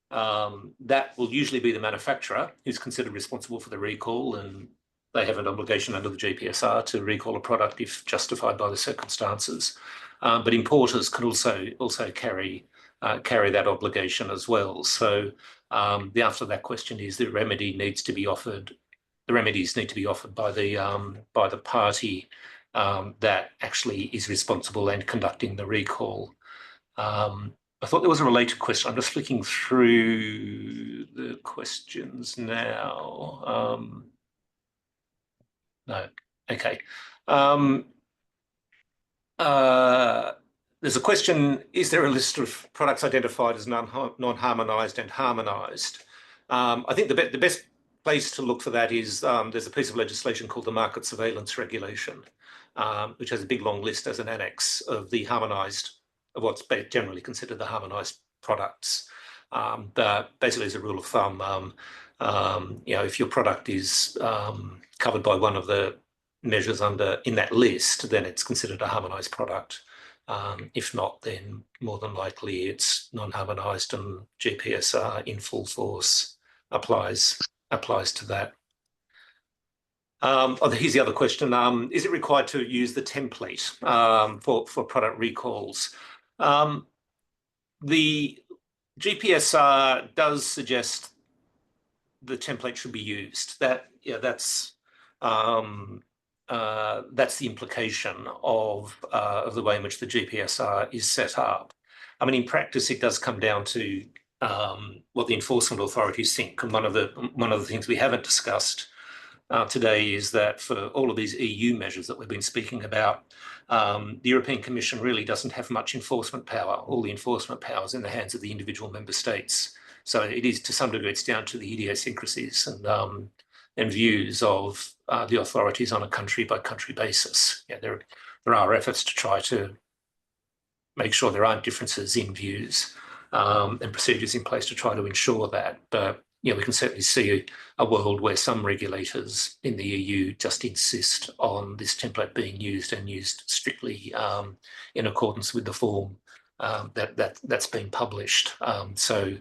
Speaker 2: that will usually be the manufacturer who's considered responsible for the recall, and they have an obligation under the GPSR to recall a product if justified by the circumstances. But importers can also carry that obligation as well. So the answer to that question is the remedy needs to be offered. The remedies need to be offered by the party that actually is responsible and conducting the recall. I thought there was a related question. I'm just flicking through the questions now. No. Okay. There's a question, is there a list of products identified as non-harmonized and harmonized? I think the best place to look for that is there's a piece of legislation called the Market Surveillance Regulation, which has a big long list as an annex of the harmonized, of what's generally considered the harmonized products. But basically, as a rule of thumb, if your product is covered by one of the measures in that list, then it's considered a harmonized product. If not, then more than likely it's non-harmonized, and GPSR in full force applies to that. Here's the other question. Is it required to use the template for product recalls? The GPSR does suggest the template should be used. That's the implication of the way in which the GPSR is set up. I mean, in practice, it does come down to what the enforcement authorities think. And one of the things we haven't discussed today is that for all of these EU measures that we've been speaking about, the European Commission really doesn't have much enforcement power. All the enforcement power is in the hands of the individual member states. So it is, to some degree, it's down to the idiosyncrasies and views of the authorities on a country-by-country basis. Yeah, there are efforts to try to make sure there aren't differences in views and procedures in place to try to ensure that. But we can certainly see a world where some regulators in the EU just insist on this template being used and used strictly in accordance with the form that's been published. So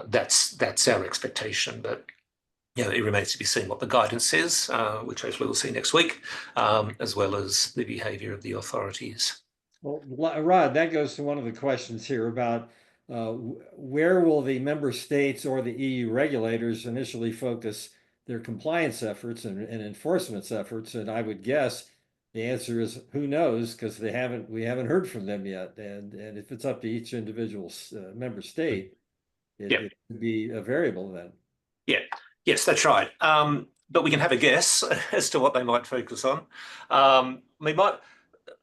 Speaker 2: that's our expectation, but it remains to be seen what the guidance says, which hopefully we'll see next week, as well as the behaviour of the authorities.
Speaker 1: Well, Rod, that goes to one of the questions here about where will the member states or the EU regulators initially focus their compliance efforts and enforcement efforts? And I would guess the answer is who knows, because we haven't heard from them yet. And if it's up to each individual member state, it could be a variable then.
Speaker 2: Yeah, yes, that's right. But we can have a guess as to what they might focus on. A lot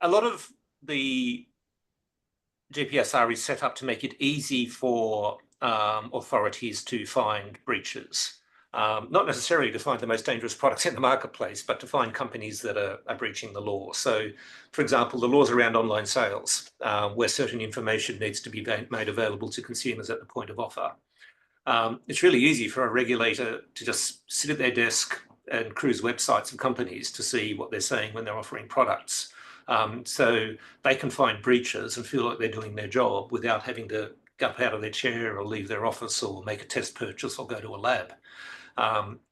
Speaker 2: of the GPSR is set up to make it easy for authorities to find breaches. Not necessarily to find the most dangerous products in the marketplace, but to find companies that are breaching the law. So, for example, the laws around online sales, where certain information needs to be made available to consumers at the point of offer. It's really easy for a regulator to just sit at their desk and cruise websites of companies to see what they're saying when they're offering products. So they can find breaches and feel like they're doing their job without having to get up out of their chair or leave their office or make a test purchase or go to a lab.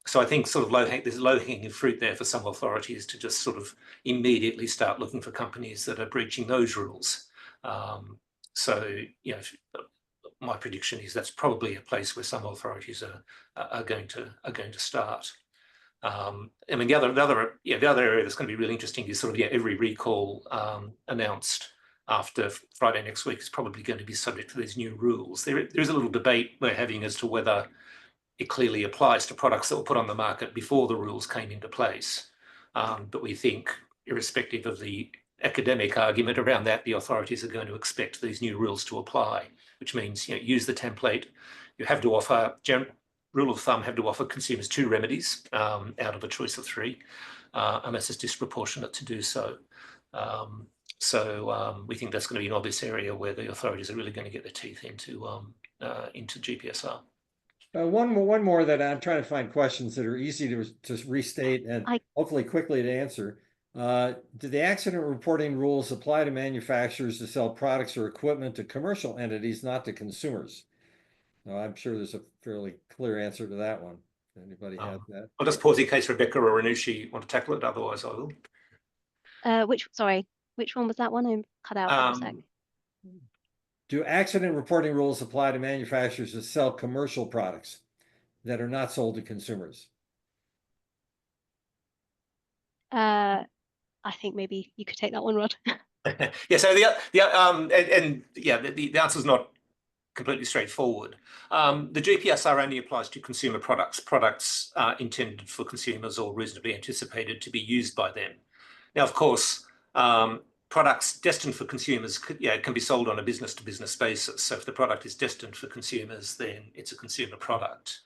Speaker 2: So I think sort of there's low-hanging fruit there for some authorities to just sort of immediately start looking for companies that are breaching those rules. So, you know, my prediction is that's probably a place where some authorities are going to start. I mean, the other area that's going to be really interesting is sort of every recall announced after Friday next week is probably going to be subject to these new rules. There is a little debate we're having as to whether it clearly applies to products that were put on the market before the rules came into place. But we think, irrespective of the academic argument around that, the authorities are going to expect these new rules to apply, which means, you know, use the template. You have to offer, rule of thumb, have to offer consumers 2 remedies out of a choice of 3, unless it's disproportionate to do so. So we think that's going to be an obvious area where the authorities are really going to get their teeth into GPSR.
Speaker 1: One more that I'm trying to find questions that are easy to restate and hopefully quickly to answer. Do the accident reporting rules apply to manufacturers to sell products or equipment to commercial entities, not to consumers? I'm sure there's a fairly clear answer to that one. Anybody have that?
Speaker 2: I'll just pause in case Rebecca or Anushi want to tackle it. Otherwise, I will.
Speaker 4: Which one was that one? I cut out for a sec.
Speaker 1: Do accident reporting rules apply to manufacturers that sell commercial products that are not sold to consumers?
Speaker 4: I think maybe you could take that one, Rod.
Speaker 2: Yeah. So the answer is not completely straightforward. The GPSR only applies to consumer products intended for consumers or reasonably anticipated to be used by them. Now, of course, products destined for consumers can be sold on a business-to-business basis. So if the product is destined for consumers, then it's a consumer product.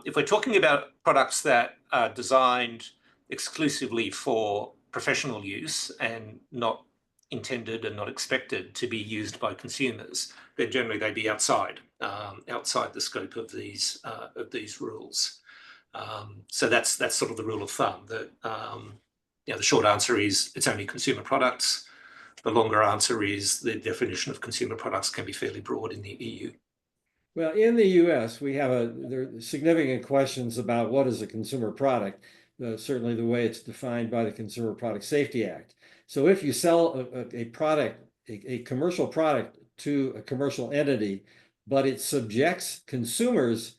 Speaker 2: If we're talking about products that are designed exclusively for professional use and not intended and not expected to be used by consumers, then generally they'd be outside the scope of these rules. So that's sort of the rule of thumb. That the short answer is it's only consumer products. The longer answer is the definition of consumer products can be fairly broad in the EU.
Speaker 1: Well, in the US, there are significant questions about what is a consumer product, certainly the way it's defined by the Consumer Product Safety Act. So if you sell a product, a commercial product to a commercial entity, but it subjects consumers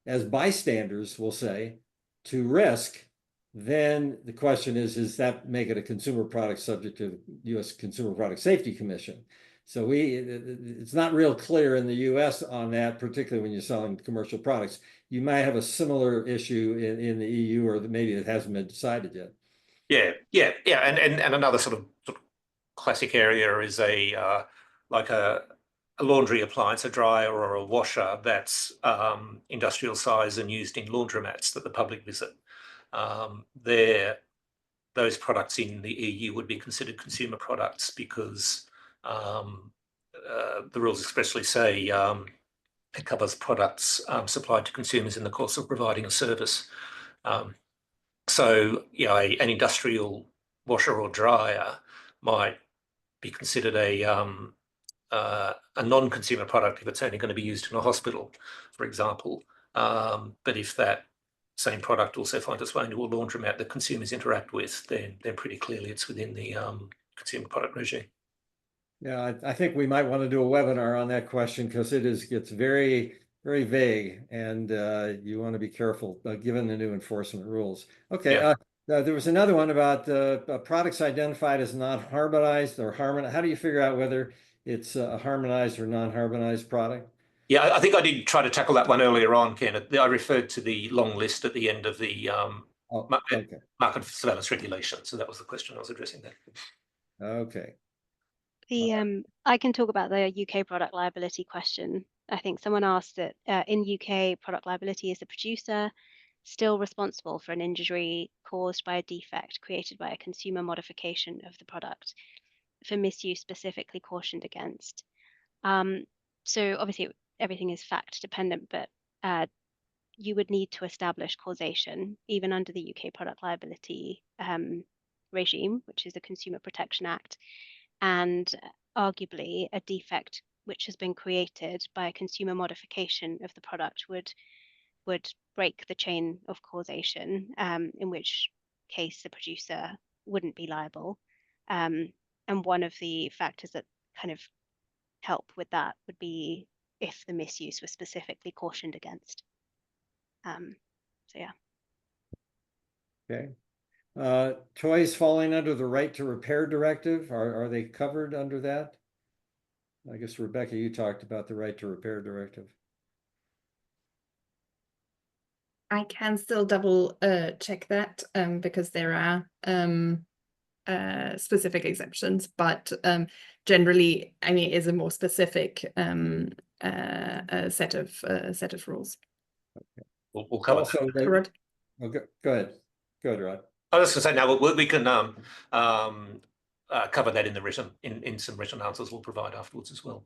Speaker 1: as bystanders, we'll say, to risk, then the question is, does that make it a consumer product subject to the U.S. Consumer Product Safety Commission? So it's not real clear in the U.S. on that, particularly when you're selling commercial products. You might have a similar issue in the EU, or maybe it hasn't been decided yet.
Speaker 2: Yeah. And another sort of classic area is like a laundry appliance, a dryer or a washer that's industrial size and used in laundromats that the public visit. Those products in the EU would be considered consumer products because the rules expressly say it covers products supplied to consumers in the course of providing a service. So, an industrial washer or dryer might be considered a non-consumer product if it's only going to be used in a hospital, for example. But if that same product also finds its way into a laundromat that consumers interact with, then pretty clearly it's within the consumer product regime.
Speaker 1: Yeah, I think we might want to do a webinar on that question because it gets very, very vague, and you want to be careful given the new enforcement rules. Okay, there was another one about products identified as non-harmonized or harmonized. How do you figure out whether it's a harmonized or non-harmonized product?
Speaker 2: Yeah, I think I did try to tackle that one earlier on, Ken. I referred to the long list at the end of the
Speaker 1: Okay.
Speaker 2: market surveillance regulation. So that was the question I was addressing there.
Speaker 1: Okay.
Speaker 4: I can talk about the UK product liability question. I think someone asked that in UK, product liability is the producer still responsible for an injury caused by a defect created by a consumer modification of the product for misuse specifically cautioned against. So obviously everything is fact dependent, but you would need to establish causation even under the UK product liability regime, which is the Consumer Protection Act, and arguably a defect which has been created by a consumer modification of the product would break the chain of causation, in which case the producer wouldn't be liable. And one of the factors that kind of help with that would be if the misuse was specifically cautioned against. So yeah.
Speaker 1: Okay. Toys falling under the right to repair directive, are they covered under that? I guess, Rebecca, you talked about the right to repair directive.
Speaker 3: I can still double check that because there are specific exceptions, but generally, I mean, it is a more specific set of rules.
Speaker 1: Okay.
Speaker 2: We'll cover
Speaker 1: Also,
Speaker 2: that.
Speaker 1: Go ahead. Go ahead, Rod.
Speaker 2: I was going to say, now we can cover that in the written, in some written answers we'll provide afterwards as well.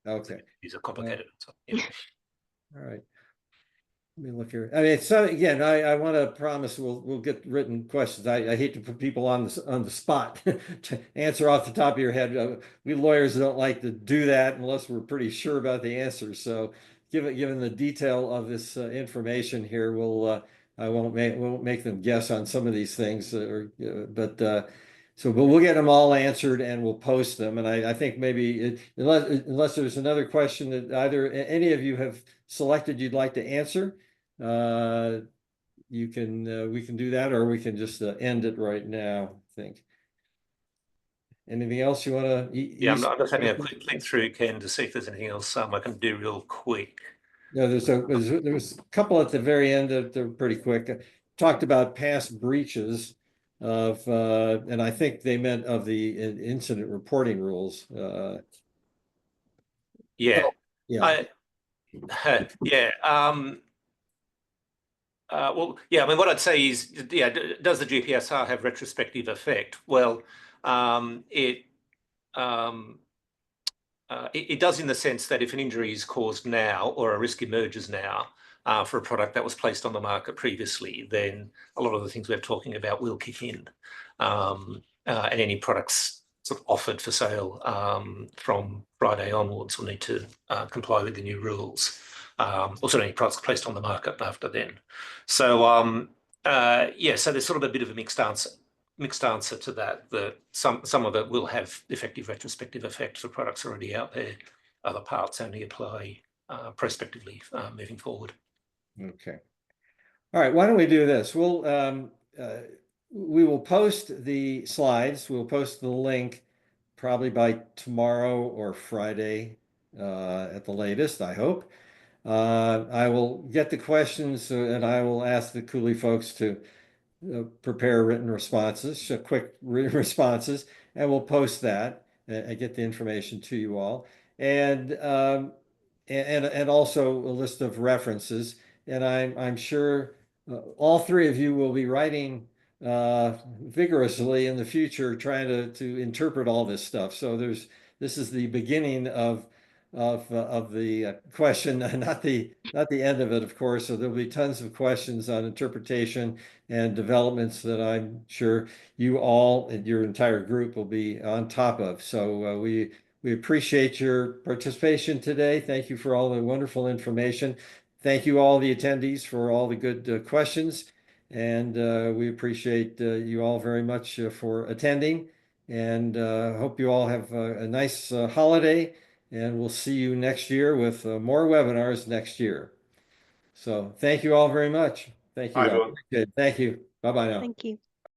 Speaker 1: Okay.
Speaker 2: These are complicated.
Speaker 1: All right. Let me look here. I mean, so again, I want to promise we'll get written questions. I hate to put people on the spot to answer off the top of your head. We lawyers don't like to do that unless we're pretty sure about the answers. So, given the detail of this information here, I won't make them guess on some of these things, but we'll get them all answered and we'll post them. And I think maybe unless there's another question that either any of you have selected you'd like to answer, we can do that, or we can just end it right now, I think. Anything else you want to?
Speaker 2: Yeah, I'm just having a quick click through, Ken, to see if there's anything else I can do real quick.
Speaker 1: No, there was a couple at the very end that they're pretty quick. Talked about past breaches of, and I think they meant of the incident reporting rules.
Speaker 2: Yeah.
Speaker 1: Yeah.
Speaker 2: Yeah. Well, yeah, I mean, what I'd say is, yeah, does the GPSR have retrospective effect? Well, it does in the sense that if an injury is caused now or a risk emerges now for a product that was placed on the market previously, then a lot of the things we're talking about will kick in. And any products sort of offered for sale from Friday onwards will need to comply with the new rules. Also, any products placed on the market after then. So, yeah, so there's sort of a bit of a mixed answer to that. Some of it will have effective retrospective effect for products already out there. Other parts only apply prospectively moving forward.
Speaker 1: Okay. All right. Why don't we do this? We will post the slides. We'll post the link probably by tomorrow or Friday at the latest, I hope. I will get the questions and I will ask the Cooley folks to prepare written responses, quick written responses, and we'll post that and get the information to you all. And also a list of references. And I'm sure all three of you will be writing vigorously in the future, trying to interpret all this stuff. So this is the beginning of the question, not the end of it, of course. So there'll be tons of questions on interpretation and developments that I'm sure you all and your entire group will be on top of. So we appreciate your participation today. Thank you for all the wonderful information. Thank you all the attendees for all the good questions. And we appreciate you all very much for attending. And hope you all have a nice holiday. And we'll see you next year with more webinars next year. So thank you all very much. Thank you.
Speaker 2: Bye, everyone.
Speaker 1: Good. Thank you. Bye-bye now.
Speaker 4: Thank you.